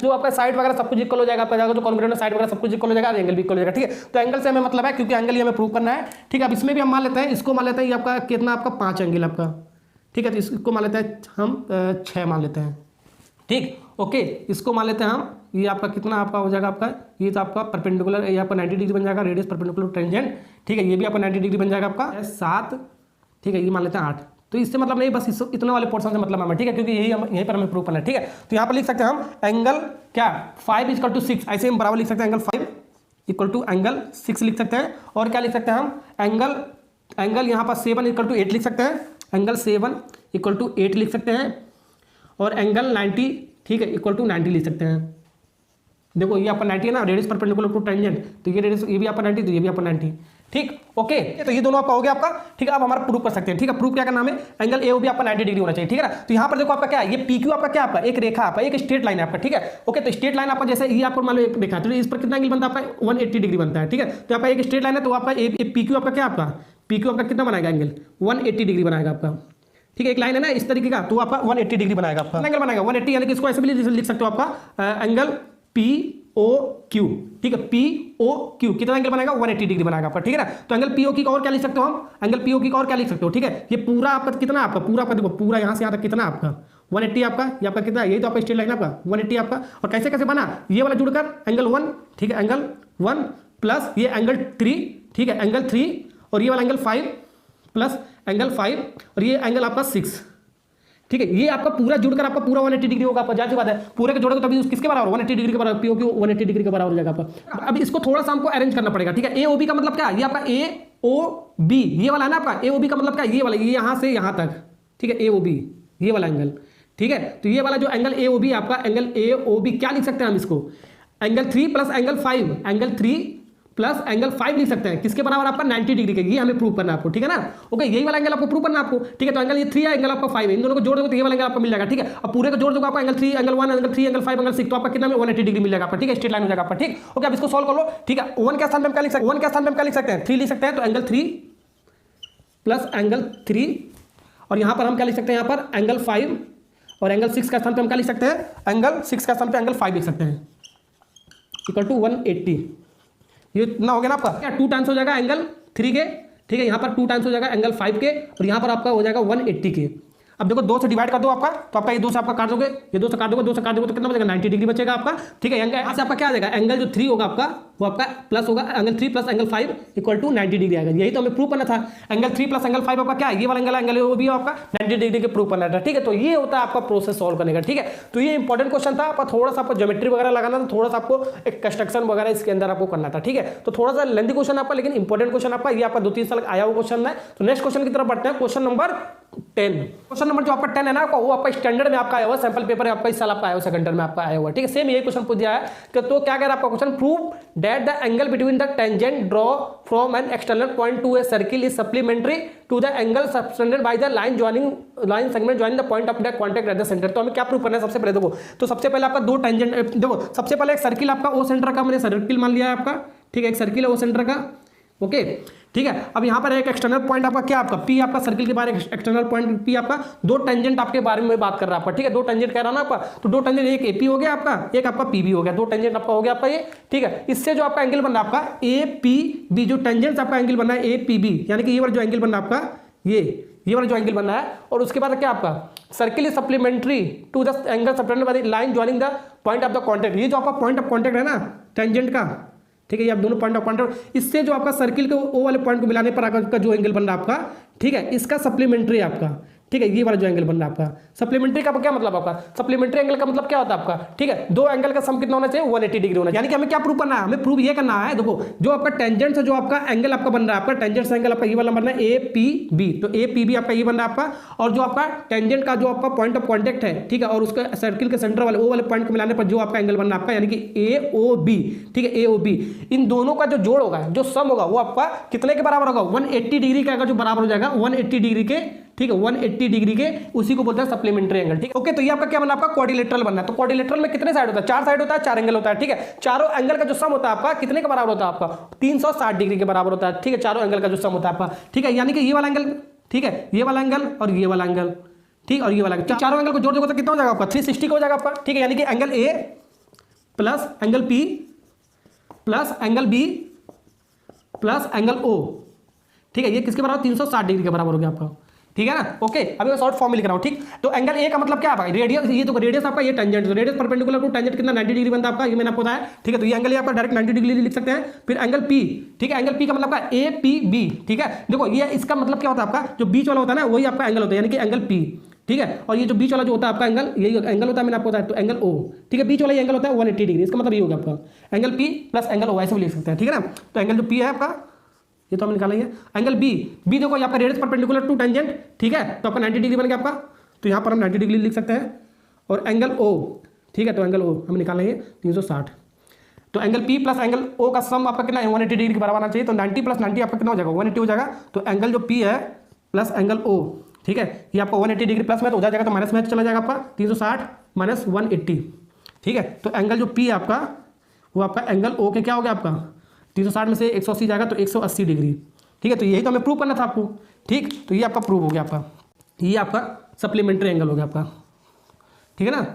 आपका साइड वगैरह सब कुछ इक्वल हो जाएगा, आपका जो कॉन्करेंट साइड वगैरह सब कुछ इक्वल हो जाएगा, एंगल भी इक्वल हो जाएगा, ठीक है। तो एंगल से हमें मतलब है, क्योंकि एंगल ही हमें प्रूव करना है, ठीक है। अब इसमें भी हम मान लेते हैं, इसको मान लेते हैं, ये आपका कितना, आपका 5 एंगल आपका, ठीक है, तो इसको मान लेते हैं हम 6 मान लेते हैं, ठीक, ओके। इसको मान लेते हैं हम, ये आपका कितना आपका हो जाएगा आपका, ये तो आपका परपेंडिकुलर, ये आपका 90 डिग्री बन जाएगा, रेडियस परपेंडिकुलर टेंजेंट, ठीक है, ये भी आपका 90 डिग्री बन जाएगा आपका 7, ठीक है, ये मान लेते हैं 8। तो इससे मतलब नहीं, बस इतना वाले पोर्शन से मतलब हमें, ठीक है, क्योंकि यहीं पर हमें प्रूव करना है, ठीक है। तो यहाँ पर लिख सकते हैं हम एंगल क्या 5 = 6, ऐसे हम बराबर लिख सकते हैं, एंगल 5 = एंगल 6 लिख सकते हैं। और क्या लिख सकते हैं हम, एंगल यहाँ पर 7 = 8 लिख सकते हैं, एंगल 7 = 8 लिख सकते हैं। और एंगल 90, ठीक है, = 90 लिख सकते हैं। देखो ये आपका 90 है ना, रेडियस परपेंडिकुलर टू टेंजेंट, तो ये रेडियस, ये भी आपका 90, तो ये भी आपका 90, ठीक, ओके। तो ये दोनों आपका हो गया आपका, ठीक है। अब हमारा प्रूफ कर सकते हैं, ठीक है। प्रूफ क्या करना है, एंगल AOB आपका 90 डिग्री होना चाहिए, ठीक है ना। तो यहाँ पर देखो आपका क्या है, ये PQ आपका क्या, आपका एक रेखा, आपका एक स्ट्रेट लाइन है आपका, ठीक है, ओके। तो स्ट्रेट लाइन आपका जैसे ये आपको मान लो एक रेखा, तो इस पर कितना एंगल बनता है आपका 180 डिग्री बनता है, ठीक है। तो आपका एक स्ट्रेट लाइन है, तो आपका PQ आपका क्या, आपका PQ आपका कितना बनाएगा एंगल 180 डिग्री बनाएगा आपका, ठीक है। एक लाइन है ना इस तरीके का, तो आपका 180 डिग्री बनाएगा आपका एंगल बनाएगा 180, यानी कि इसको ऐसे भी लिख सकते हो आपका एंगल POQ, ठीक है, POQ कितना एंगल बनाएगा 180 डिग्री बनाएगा आपका, ठीक है ना। तो एंगल POQ का और क्या लिख सकते हो हम, एंगल POQ का और क्या लिख सकते हो, ठीक है। ये पूरा आपका कितना, आपका पूरा आपका देखो, पूरा यहाँ से यहाँ तक कितना आपका 180 आपका, ये आपका कितना, यही तो आपका स्ट्रेट लाइन आपका 180 आपका। और कैसे कैसे बना, ये वाला जुड़कर एंगल 1, ठीक है, एंगल 1 प्लस ये एंगल 3, ठीक है, एंगल 3, और ये वाला एंगल 5 प्लस एंगल 5, और ये एंगल आपका 6, ठीक है। ये आपका पूरा जुड़कर आपका पूरा 180 डिग्री होगा आपका, जाहिर सी बात है, पूरे के जोड़ोगे तभी किसके बराबर 180 डिग्री के बराबर, POQ 180 डिग्री के बराबर हो जाएगा आपका। अब इसको थोड़ा सा हमको अरेंज करना पड़ेगा, ठीक है। AOB का मतलब क्या, ये आपका AOB ये वाला है ना आपका, AOB का मतलब क्या, ये वाला, ये यहाँ से यहाँ तक, ठीक है, AOB ये वाला एंगल, ठीक है। तो ये वाला जो एंगल AOB आपका, एंगल AOB क्या लिख सकते हैं हम इसको, angle 3 plus angle 5, angle 3 plus angle 5 लिख सकते हैं, किसके बराबर आपका 90 डिग्री के, ये हमें प्रूव करना है आपको, ठीक है ना। ओके, यही वाला एंगल आपको प्रूव करना है आपको, ठीक है। तो एंगल ये 3 है, एंगल आपका 5 है, इन दोनों को जोड़ दोगे तो ये वाला एंगल आपको मिल जाएगा, ठीक है। अब पूरे को जोड़ दोगे आपका angle 3, angle 1, angle 3, angle 5, angle 6, तो आपका कितना में 180 डिग्री मिल जाएगा आपका, ठीक है, स्ट्रेट लाइन हो जाएगा आपका, ठीक। ओके, अब इसको सॉल्व कर लो, ठीक है। 1 के स्थान पे हम क्या लिख सकते हैं, 1 के स्थान पे हम क्या लिख सकते हैं, 3 लिख सकते हैं। तो एंगल 3 प्लस एंगल 3, और यहाँ पर हम क्या लिख सकते हैं, यहाँ पर एंगल 5, और एंगल 6 का स्थान पे हम क्या लिख सकते हैं, एंगल 6 का स्थान पे एंगल 5 लिख सकते हैं, = 180। ये इतना हो गया ना आपका, क्या 2 टाइम्स हो जाएगा एंगल 3 के, ठीक है, यहाँ पर 2 टाइम्स हो जाएगा एंगल 5 के, और यहाँ पर आपका हो जाएगा 180 के। अब देखो 2 से डिवाइड कर दो आपका, तो आपका ये 2 से आपका काट दोगे, ये 2 से काट दोगे, 2 से काट दोगे तो कितना बचेगा 90 डिग्री बचेगा आपका, ठीक है। यहाँ से आपका क्या आ जाएगा, एंगल जो 3 होगा आपका, वो आपका प्लस होगा, एंगल 3 प्लस एंगल 5 = 90 डिग्री आएगा। यही तो हमें प्रूव करना था, एंगल 3 प्लस एंगल 5 आपका क्या है, ये वाला एंगल वो भी आपका 90 डिग्री के प्रूव करना था, ठीक है। तो ये होता है आपका प्रोसेस सॉल्व करने का, ठीक है। तो ये इंपॉर्टेंट क्वेश्चन था आपका, थोड़ा सा आपको ज्योमेट्री वगैरह लगाना था, थोड़ा सा आपको एक कंस्ट्रक्शन वगैरह इसके अंदर आपको करना था, ठीक है। तो थोड़ा सा लेंथी क्वेश्चन आपका, लेकिन इंपॉर्टेंट क्वेश्चन आपका, ये आपका 2-3 साल आया हुआ क्वेश्चन है। तो नेक्स्ट क्वेश्चन की तरफ बढ़ते हैं, क्वेश्चन नंबर 10। क्वेश्चन नंबर जो आपका 10 है ना, वो आपका स्टैंडर्ड में आपका आया हुआ, सैंपल पेपर में आपका इस साल आपका आया हुआ, सेकंड में आपका आया हुआ, ठीक है। सेम यही क्वेश्चन पूछ दिया है कि तो क्या कह रहा है आपका question, prove that the angle between the tangent draw from an external point to a circle is supplementary to the angle subtended by the line segment joining the point of the contact at the centre. तो हमें क्या प्रूव करना है, सबसे पहले देखो, तो सबसे पहले आपका 2 टेंजेंट, देखो सबसे पहले एक सर्किल आपका ओ सेंटर का मैंने सर्किल मान लिया है आपका, ठीक है, एक सर्किल है ओ सेंटर का, ओके, ठीक है। अब यहाँ पर एक एक्सटर्नल पॉइंट आपका क्या, आपका P आपका सर्किल के बारे में एक्सटर्नल पॉइंट P आपका, 2 टेंजेंट आपके बारे में बात कर रहा है आपका, ठीक है, 2 टेंजेंट कह रहा ना आपका, तो 2 टेंजेंट, एक AP हो गया आपका, एक आपका PB हो गया, 2 टेंजेंट आपका हो गया आपका ये, ठीक है। इससे जो आपका एंगल बन रहा है आपका APB, जो टेंजेंट आपका एंगल बन रहा है APB, यानी कि ये वाला जो एंगल बन रहा है आपका, ये वाला जो एंगल बन रहा है, और उसके बाद क्या आपका circle is supplementary to the angle subtended by the line joining the point of the contact. ये जो आपका पॉइंट ऑफ कॉन्टैक्ट है ना टेंजेंट का, ठीक है, ये आप दोनों पॉइंट ऑफ कॉन्टैक्ट, इससे जो आपका सर्किल के ओ वाले पॉइंट को मिलाने पर आपका जो एंगल बन रहा है आपका, ठीक है, इसका सप्लीमेंट्री आपका, ठीक है, ये वाला जो एंगल बन रहा है आपका सप्लीमेंट्री का क्या मतलब आपका, सप्लीमेंट्री एंगल का मतलब क्या होता है आपका, ठीक है, दो एंगल का सम कितना होना चाहिए 180 डिग्री होना चाहिए। यानी कि हमें क्या प्रूव करना है, हमें प्रूव ये करना है, देखो जो आपका टेंजेंट से जो आपका एंगल आपका बन रहा है, आपका टेंजेंट से एंगल आपका ये वाला बन रहा है ए पी बी, तो ए पी बी आपका ये बन रहा है आपका, और जो आपका टेंजेंट का जो आपका पॉइंट ऑफ कॉन्टैक्ट है, ठीक है, और उसका सर्किल के सेंटर वाले ओ वाले पॉइंट को मिलाने पर जो आपका एंगल बन रहा है आपका, यानी कि ए ओ बी, ठीक है, ए ओ बी, इन दोनों का जो जोड़ होगा, जो सम होगा वो आपका कितने के बराबर होगा, 180 डिग्री का जो बराबर हो जाएगा 180 डिग्री के, ठीक है, 180 डिग्री के, उसी को बोलते हैं सप्लीमेंट्री एंगल। ठीक है, ओके, तो ये आपका क्या बनना है, आपका क्वाड्रिलेटरल बनना है। तो क्वाड्रिलेटरल में कितने साइड होता है, 4 साइड होता है, 4 एंगल होता है, ठीक है, चारों एंगल का जो सम होता है आपका कितने के बराबर होता है आपका, 360 डिग्री के बराबर होता है, ठीक है, चारों एंगल का जो सम होता है आपका, ठीक है, यानी कि ये वाला एंगल, ठीक है, ये वाला एंगल और ये वाला एंगल, ठीक, और ये वाला एंगल, चारों एंगल को जोड़ दोगे तो कितना हो जाएगा आपका 360 का हो जाएगा आपका, ठीक है, यानी कि angle A plus angle P plus angle B plus angle O, ठीक है, ये किसके बराबर 360 डिग्री के बराबर हो गया आपका, ठीक है ना। ओके, अभी मैं शॉर्ट फॉर्म में लिख रहा हूं, ठीक, तो एंगल ए का मतलब क्या है भाई, रेडियस, ये तो रेडियस आपका, ये टेंजेंट, तो रेडियस परपेंडिकुलर टू टेंजेंट कितना 90 डिग्री बनता है आपका, ये मैंने आपको बताया, ठीक है, तो ये एंगल ये आपका डायरेक्ट 90 डिग्री लिख सकते हैं। फिर एंगल पी, ठीक है, एंगल पी का मतलब क्या, ए पी बी, ठीक है, देखो ये इसका मतलब क्या होता है आपका, जो बीच वाला होता है ना वही आपका एंगल होता है, यानी कि एंगल पी, ठीक है, और ये जो बीच वाला जो होता है आपका एंगल, यही एंगल होता है, मैंने आपको बताया, तो एंगल ओ, ठीक है, बीच वाला ये एंगल होता है 180 डिग्री, इसका मतलब ये होगा आपका angle P plus angle O, ऐसे भी लिख सकते हैं, ठीक है ना। तो एंगल जो पी है आपका, ये तो हमने निकाला ही है, एंगल बी, बी देखो यहाँ पर रेडियस परपेंडिकुलर टू टेंजेंट, ठीक है, तो आपका 90 डिग्री बन गया आपका, तो यहाँ पर हम 90 डिग्री लिख सकते हैं, और एंगल ओ, ठीक है, तो एंगल ओ हमें निकालना है 360, तो angle P plus angle O का सम आपका कितना है 180 डिग्री के बराबर आना चाहिए, तो 90 प्लस 90 आपका कितना हो जाएगा 180 हो जाएगा, तो एंगल जो पी है प्लस एंगल ओ, ठीक है, ये आपका 180 डिग्री प्लस में तो हो जाएगा, तो माइनस में चला जाएगा आपका 360 माइनस 180, ठीक है, तो एंगल जो पी है आपका वो आपका एंगल ओ के क्या हो गया आपका 360 में से 180 जाएगा तो 180 डिग्री, ठीक है, तो यही तो हमें प्रूव करना था आपको, ठीक, तो ये आपका प्रूव हो गया आपका, ये आपका सप्लीमेंट्री एंगल हो गया आपका, ठीक है ना।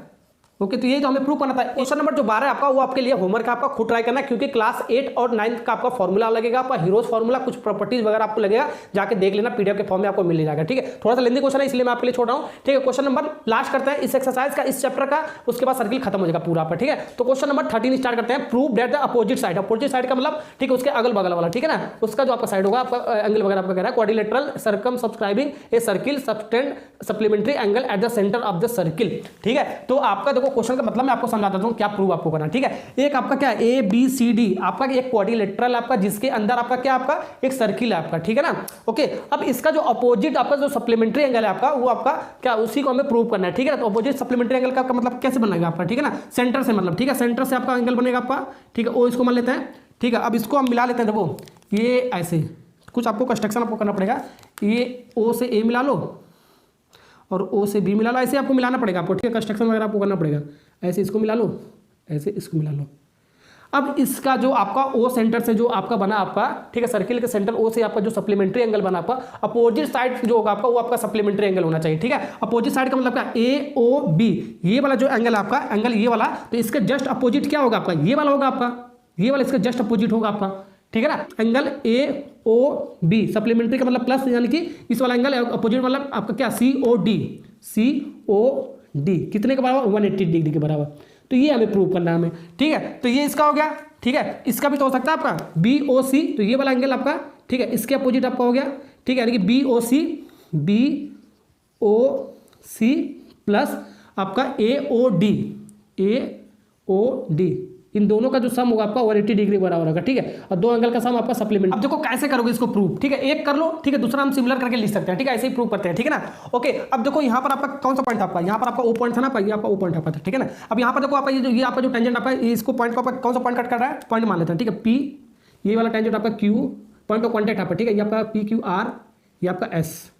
ओके, तो ये तो हमें प्रूव करना था। क्वेश्चन नंबर जो 12 है आपका, वो आपके लिए होमवर्क है, आपका खुद ट्राई करना है, क्योंकि क्लास 8 और 9 का आपका फॉर्मूला लगेगा, आपका हीरोज फॉर्मूला, कुछ प्रॉपर्टीज वगैरह आपको लगेगा, जाके देख लेना, पीडीएफ के फॉर्म में आपको मिल जाएगा, ठीक है, थोड़ा सा लेंदी क्वेश्चन है इसलिए मैं आपके लिए छोड़ रहा हूँ, ठीक है। क्वेश्चन नंबर लास्ट करते हैं इस एक्सरसाइज का, इस चैप्टर का, उसके बाद सर्किल खत्म हो जाएगा पूरा आपका, ठीक है। तो क्वेश्चन नंबर 13 स्टार्ट करते हैं, prove that the opposite side, opposite side का मतलब, ठीक है, उसके अगल बगल वाला, ठीक है ना, उसका जो आपका साइड होगा आपका एंगल वगैरह आपका कह रहा है, quadrilateral circum subscribing a circle subtend supplementary angle eight the centre of the circle, ठीक है। तो आपका देखो क्वेश्चन का मतलब मैं आपको समझाता हूं क्या प्रूव आपको करना, ठीक है। एक आपका क्या ए बी सी डी आपका एक क्वाड्रिलेटरल आपका, जिसके अंदर आपका क्या आपका एक सर्किल है आपका, ठीक है ना। ओके, अब इसका जो अपोजिट आपका जो सप्लीमेंट्री एंगल है आपका, वो आपका क्या, उसी को हमें प्रूव करना है, ठीक है। तो अपोजिट सप्लीमेंट्री एंगल का मतलब कैसे बनेगा आपका, ठीक है ना, सेंटर से, मतलब ठीक है, सेंटर से आपका एंगल बनेगा आपका, ठीक है, ओ इसको मान लेते हैं, ठीक है। अब इसको हम मिला लेते हैं, देखो ये ऐसे कुछ आपको कंस्ट्रक्शन आपको करना पड़ेगा, ये ओ से ए मिला लो और ओ से बी मिला लो, ऐसे आपको मिलाना पड़ेगा आपको, ठीक है, कंस्ट्रक्शन वगैरह आपको करना पड़ेगा, ऐसे इसको मिला लो, ऐसे इसको मिला लो। अब इसका जो आपका ओ सेंटर से जो आपका बना आपका, ठीक है, सर्किल के सेंटर ओ से आपका जो सप्लीमेंट्री एंगल बना आपका, अपोजिट साइड जो होगा आपका वो आपका सप्लीमेंट्री एंगल होना चाहिए, ठीक है। अपोजिट साइड का मतलब क्या, ए ओ बी, ये वाला जो एंगल आपका एंगल ये वाला, तो इसके जस्ट अपोजिट क्या होगा आपका, ये वाला होगा आपका, ये वाला इसका जस्ट अपोजिट होगा आपका, ठीक है ना। Angle A O B supplementary का मतलब प्लस, यानी कि इस वाला एंगल अपोजिट मतलब आपका क्या सी ओ डी कितने के बराबर 180 डिग्री के बराबर, तो ये हमें प्रूव करना है हमें, ठीक है। तो ये इसका हो गया, ठीक है, इसका भी तो हो सकता है आपका बी ओ सी, तो ये वाला एंगल आपका, ठीक है, इसके अपोजिट आपका हो गया, ठीक है, यानी कि बी ओ सी प्लस आपका ए ओ डी, इन दोनों का जो सम होगा आपका 180 डिग्री बराबर होगा, ठीक है, और दो एंगल का सम आपका सप्लीमेंट। अब देखो कैसे करोगे इसको प्रूव, ठीक है, एक कर लो, ठीक है, दूसरा हम सिमिलर करके लिख सकते हैं, ठीक है, ऐसे ही प्रूव करते हैं, ठीक है ना। ओके, अब देखो यहाँ पर आपका कौन सा पॉइंट था आपका, यहाँ पर आपका ओ पॉइंट था ना, ये आपका ओ पॉइंट आपका था, ठीक है ना। अब यहाँ पर देखो आपका ये आपका जो टेंजेंट आपका, इसको पॉइंट को आपका कौन सा पॉइंट कट कर रहा है, पॉइंट मान लेते हैं, ठीक है, पी, ये वाला टेंजेंट आपका क्यू, पॉइंट ऑफ कॉन्टैक्ट आपका, ठीक है, ये आपका पी क्यू आर, ये आपका एस,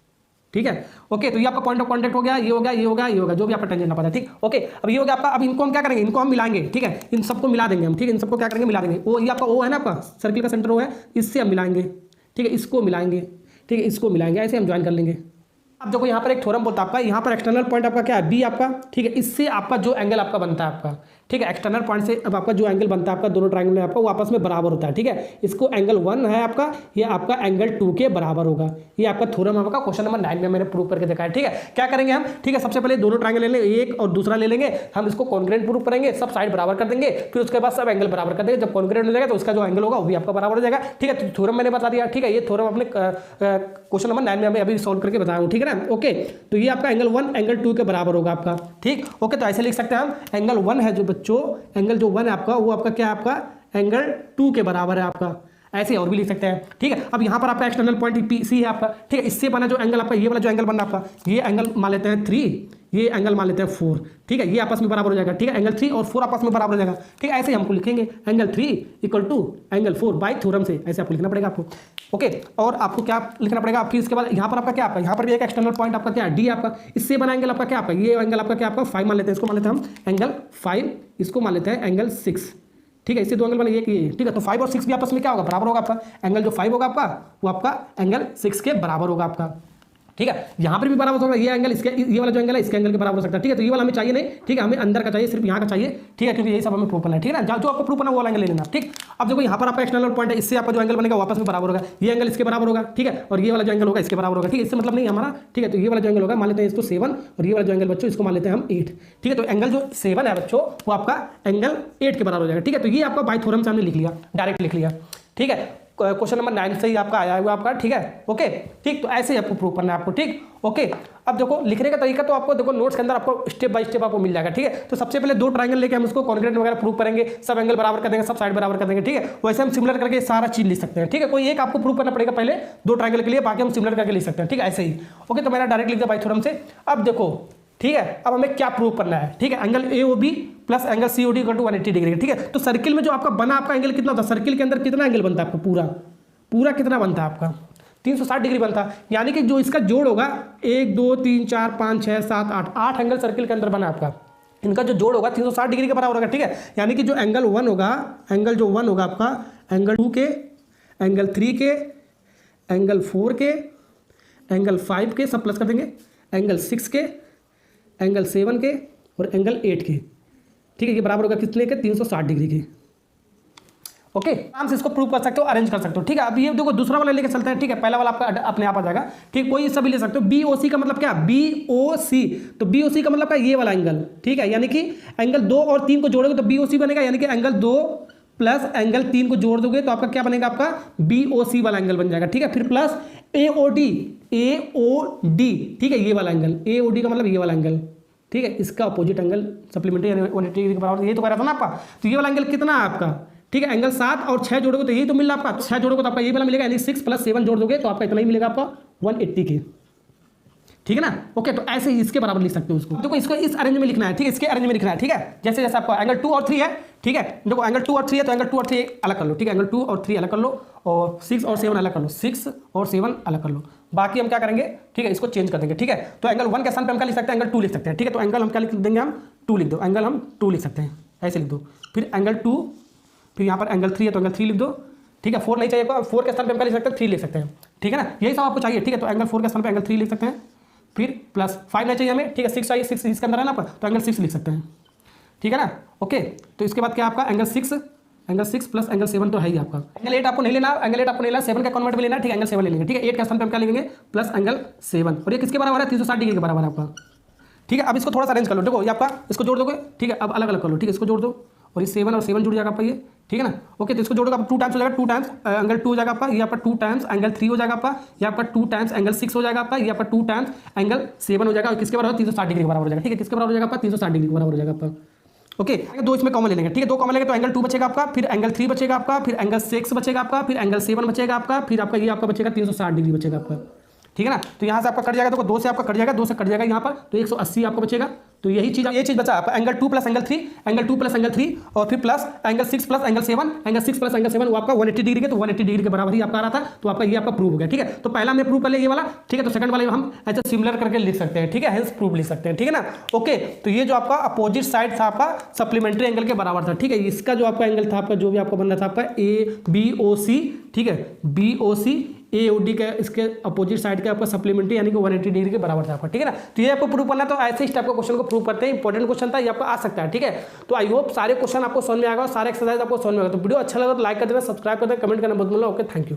ठीक है। ओके, तो ये आपका पॉइंट ऑफ कांटेक्ट हो गया, ये हो गया, ये हो गया, ये हो गया, जो भी आपका टेंजेंट पता है, ठीक। ओके, अब ये हो गया आपका, अब इनको हम क्या करेंगे, इनको हम मिलाएंगे, ठीक है, इन सबको मिला देंगे हम, ठीक है, इन सबको क्या करेंगे, मिला देंगे। वो ये आपका ओ है ना, आपका सर्किल का सेंटर ओ है, इससे हम मिलाएंगे, ठीक है, इसको मिलाएंगे, ठीक है, इसको मिलाएंगे, ऐसे हम ज्वाइन कर लेंगे। अब देखो यहाँ पर एक थ्योरम बोलता है आपका, यहाँ पर एक्सटर्नल पॉइंट आपका क्या है, बी आपका, ठीक है, इससे आपका जो एंगल आपका बनता है आपका, ठीक है। एक्सटर्नल पॉइंट से अब आपका जो एंगल बनता है आपका दोनों ट्रायंगल में आपका वो आपस में बराबर होता है, ठीक है। इसको एंगल 1 है आपका, ये आपका एंगल 2 के बराबर होगा। ये आपका थ्योरम आपका क्वेश्चन नंबर 9 में मैंने प्रूव करके दिखाया, ठीक है। क्या करेंगे हम, ठीक है, सबसे पहले दोनों ट्रायंगल ले लेंगे, एक और दूसरा ले लेंगे, हम इसको कॉन्ग्रुएंट प्रूव करेंगे, सब साइड बराबर कर देंगे, फिर उसके बाद सब एंगल बराबर कर देंगे। जब कॉन्ग्रुएंट हो जाएगा तो उसका जो एंगल होगा वो भी आपका बराबर हो जाएगा, ठीक है। तो थ्योरम मैंने बता दिया, ठीक है। ये थ्योरम अपने क्वेश्चन नंबर 9 में मैं अभी सॉल्व करके बताया हूँ, ठीक है ना। ओके, तो ये आपका एंगल 1 एंगल 2 के बराबर होगा आपका, ठीक। ओके, तो ऐसे लिख सकते हैं हम, एंगल 1 है जो बच्चों, एंगल जो 1 है आपका वो आपका क्या है, आपका एंगल 2 के बराबर है आपका। ऐसे और भी लिख सकते हैं, ठीक है। अब यहाँ पर आपका एक्सटर्नल पॉइंट पी सी है आपका, ठीक है। इससे बना जो एंगल आपका, ये वाला जो एंगल बना आपका, ये एंगल मान लेते हैं 3, ये एंगल मान लेते हैं 4, ठीक है। ये आपस में बराबर हो जाएगा, ठीक है। एंगल 3 और 4 आपस में बराबर हो जाएगा, ठीक है। ऐसे ही हमको लिखेंगे angle 3 equal to angle 4 by theorem से, ऐसे आपको लिखना पड़ेगा आपको। ओके, और आपको क्या लिखना पड़ेगा, फिर इसके बाद यहाँ पर आपका क्या, आपका यहाँ पर भी एक एक्सटर्नल पॉइंट आपका क्या है, डी आपका। इससे बना एंगल आपका क्या, आपका ये एंगल आपका क्या, आपका 5 मान लेते हैं, इसको मान लेते हैं हम एंगल 5, इसको मान लेते हैं एंगल 6, ठीक है। इससे दो एंगल बने, एक ये, ठीक है। तो 5 और 6 भी आपस में क्या होगा, बराबर होगा आपका। एंगल जो 5 होगा आपका वो आपका एंगल 6 के बराबर होगा आपका, ठीक है। यहाँ पर भी बराबर होगा, ये एंगल इसके, ये वाला जो एंगल है इसके एंगल के बराबर हो सकता है, ठीक है। तो ये वाला हमें चाहिए नहीं, ठीक है, हमें अंदर का चाहिए, सिर्फ यहाँ का चाहिए, ठीक है, क्योंकि यही सब हमें प्रूव करना है, ठीक है ना। जो आपको प्रूव करना है वो वाला एंगल ले लेना, ठीक। अब देखो यहाँ पर आपका एक्सटर्नल पॉइंट है, इससे आपका जो एंगल बनेगा वापस में बराबर होगा, ये एंगल इसके बराबर होगा, ठीक है। और ये वाला जो एंगल होगा इसके बराबर होगा, ठीक है। इससे मतलब नहीं हमारा, ठीक है। तो ये वाला जो एंगल होगा मान लेते हैं इसको 7, और ये वाला जो एंगल बच्चों इसको मान लेते हैं हम 8, ठीक है। तो एंगल जो 7 है बच्चों वो आपका एंगल 8 के बराबर हो जाएगा, ठीक है। तो ये आपका बाय थ्योरम से हमने लिख लिया, डायरेक्ट लिख लिया, ठीक है। क्वेश्चन नंबर 9 से ही आपका आया हुआ आपका, ठीक है। ओके, ठीक। तो ऐसे ही आपको प्रूव करना है आपको, ठीक। ओके, अब देखो लिखने का तरीका तो आपको देखो नोट्स के अंदर आपको स्टेप बाय स्टेप आपको मिल जाएगा, ठीक है। तो सबसे पहले दो ट्रायंगल लेके हम उसको कॉन्ग्रुएंट वगैरह प्रूव करेंगे, सब एंगल बराबर कर देंगे, सब साइड बराबर कर देंगे, ठीक है। वैसे हम सिमिलर करके सारा चीज लिख सकते हैं, ठीक है। कोई एक आपको प्रूव करना पड़ेगा पहले दो ट्रायंगल के लिए, बाकी हम सिमिलर करके लिख सकते हैं, ठीक है। ऐसे ही ओके, तो मैंने डायरेक्ट लिख दिया बाय थ्योरम से। अब देखो, ठीक है, अब हमें क्या प्रूव करना है, ठीक है। Angle AOB plus angle COD equal to 180 degree, ठीक है। तो सर्किल में जो आपका बना आपका एंगल कितना होता है, सर्किल के अंदर कितना एंगल बनता है आपका, पूरा कितना बनता है आपका 360 डिग्री बनता है। यानी कि जो इसका जोड़ होगा 1 2 3 4 5 6 7 8 एंगल सर्किल के अंदर बना आपका, इनका जो जोड़ होगा 360 डिग्री के बराबर होगा, ठीक है। यानी कि जो एंगल 1 होगा, एंगल जो 1 होगा आपका, एंगल 2 के, एंगल 3 के, एंगल 4 के, एंगल 5 के, सब प्लस कर देंगे, एंगल 6 के, एंगल 7 के और एंगल 8 के, ठीक है। ये बराबर होगा कितने के, 360 डिग्री के। ओके, आराम से इसको प्रूव कर सकते हो, अरेंज कर सकते हो, ठीक है। अब ये देखो दूसरा वाला लेके चलते हैं, ठीक है। पहला वाला आपका अपने आप आ जाएगा, ठीक। कोई सभी ले सकते हो। BOC का मतलब क्या, BOC, तो BOC का मतलब क्या, ये वाला एंगल, ठीक है। यानी कि एंगल 2 और 3 को जोड़ोगे तो BOC बनेगा, यानी कि एंगल 2 प्लस एंगल 3 को जोड़ दोगे तो आपका क्या बनेगा, आपका BOC वाला एंगल बन जाएगा, ठीक है। फिर प्लस AOD, ठीक है, ये वाला एंगल AOD का मतलब ये वाला एंगल, ठीक है। इसका अपोजिट एंगल सप्लीमेंट्री 180 डिग्री के बराबर, ये तो कह रहा था ना आपका। तो ये वाला एंगल कितना है आपका, ठीक है। एंगल 7 और 6 जोड़ोगे तो यही तो मिल रहा आपका, 6 जोड़ोगे तो आपका ये वाला मिलेगा, यानी 6 प्लस 7 जोड़ दोगे तो आपका इतना ही मिलेगा आपका 180 के, ठीक है ना। ओके, तो ऐसे ही इसके बराबर लिख सकते हो उसको। देखो इसको इस अरेंज में लिखना है, ठीक है, इसके अरेंज में लिखना है, ठीक है। जैसे जैसे आपका एंगल 2 और 3 है, ठीक है। देखो एंगल 2 और 3 है तो एंगल 2 और 3 अलग कर लो, ठीक है। एंगल 2 और 3 अलग कर लो और 6 और 7 अलग कर लो, 6 और 7 अलग कर लो। बाकी हम क्या करेंगे, ठीक है, इसको चेंज कर देंगे, ठीक है। तो एंगल 1 के स्थान पे हम क्या लिख सकते हैं, एंगल 2 लिख सकते हैं, ठीक है। तो एंगल हम क्या लिख देंगे, हम 2 लिख दो, एंगल हम 2 लिख सकते हैं, ऐसे लिख दो। फिर एंगल 2, फिर यहाँ पर एंगल 3 है तो एंगल 3 लिख दो, ठीक है। 4 नहीं चाहिए, 4 के स्थान पे हम क्या लिख सकते हैं, 3 लिख सकते हैं, ठीक है ना। यही सब आपको चाहिए, ठीक है। तो एंगल 4 के स्थान पे एंगल 3 लिख सकते हैं, फिर प्लस 5 नहीं चाहिए हमें, ठीक है। 6 चाहिए, 6 इसके अंदर है ना आपका, तो एंगल 6 लिख सकते हैं, ठीक है ना। ओके, तो इसके बाद क्या आपका एंगल 6 प्लस एंगल 7 तो है ही आपका। एंगल 8 आपको नहीं लेना, एंगल 8 आपको नहीं लेना, 7 का कन्वर्ट में लेना, ठीक है। एंगल 7 ले लेंगे, ठीक है। 8 का स्थान पे हम क्या लेंगे, प्लस एंगल 7, और ये किसके बराबर है, 360 डिग्री के बराबर है आपका, ठीक है। अब इसको थोड़ा सा अरेंज कर लो, देखो ये आपका, इसको जोड़ दोगे, ठीक है। अब अलग अलग कर लो, ठीक है। इसको जोड़ दो और ये 7 और 7 जुड़ जाएगा आपका, ये ठीक है ना। ओके, तो इसको जोड़ोगे आप 2 टाइम्स हो जाएगा, 2 टाइम्स एंगल 2 हो जाएगा आपका, ये आपका 2 टाइम्स एंगल 3 हो जाएगा आपका, ये आपका 2 टाइम्स एंगल 6 हो जाएगा आपका, ये आपका 2 टाइम्स एंगल 7 हो जाएगा, और किसके बराबर, 360 डिग्री के बराबर हो जाएगा, ठीक है। किसके बराबर हो जाएगा आपका, 360 डिग्री के बराबर हो जाएगा आपका। ओके, दो इसमें कॉमन ले लेंगे, ठीक है। 2 कॉमन लेंगे तो एंगल 2 बचेगा आपका, फिर एंगल 3 बचेगा आपका, फिर एंगल 6 बचेगा आपका, फिर एंगल 7 बचेगा आपका, फिर आपका ये आपका बचेगा 360 डिग्री बचेगा आपका, ठीक है ना। तो यहाँ से आपका कट जाएगा, देखो 2 से आपका कट जाएगा, 2 से कट जाएगा यहाँ पर, तो 180 आपका बचेगा। तो यही चीज़, ये चीज़ बचा आपका angle 2 plus angle 3, angle 2 plus angle 3, और फिर plus angle 6 plus angle 7, angle 6 plus angle 7 वो आपका 180 डिग्री के, तो 180 डिग्री के बराबर ही आपका आ रहा था, तो आपका ये आपका प्रूव हो गया, ठीक है। तो पहला हमने प्रूव कर लिया ये वाला, ठीक है। तो सेकंड वाले हम ऐसे सिमिलर करके लिख सकते हैं, ठीक है, हेंस प्रूव लिख सकते हैं, ठीक है ना। ओके, तो ये जो आपका अपोजिट साइड था आपका सप्लीमेंट्री एंगल के बराबर था, ठीक है। इसका जो आपका एंगल था आपका, जो भी आपको बनना था आपका ABOC, ठीक है, BOC ए ओ डी का इसके अपोजिट साइड के आपका सप्लीमेंट्री यानी कि 180 डिग्री के बराबर था आपका, ठीक है ना। तो ये आपको प्रूव करना है, तो ऐसे इस टाइप का क्वेश्चन को प्रूव करते हैं। इंपॉर्टेंट क्वेश्चन था, ये आपको आ सकता है, ठीक है। तो आई होप सारे क्वेश्चन आपको समझ में आएगा, सारे एक्सरसाइज आपको समझ में आएगा। तो वीडियो अच्छा लगा तो लाइक कर देना, सब्सक्राइब कर देना, कमेंट करना मत भूलना। Okay, thank you.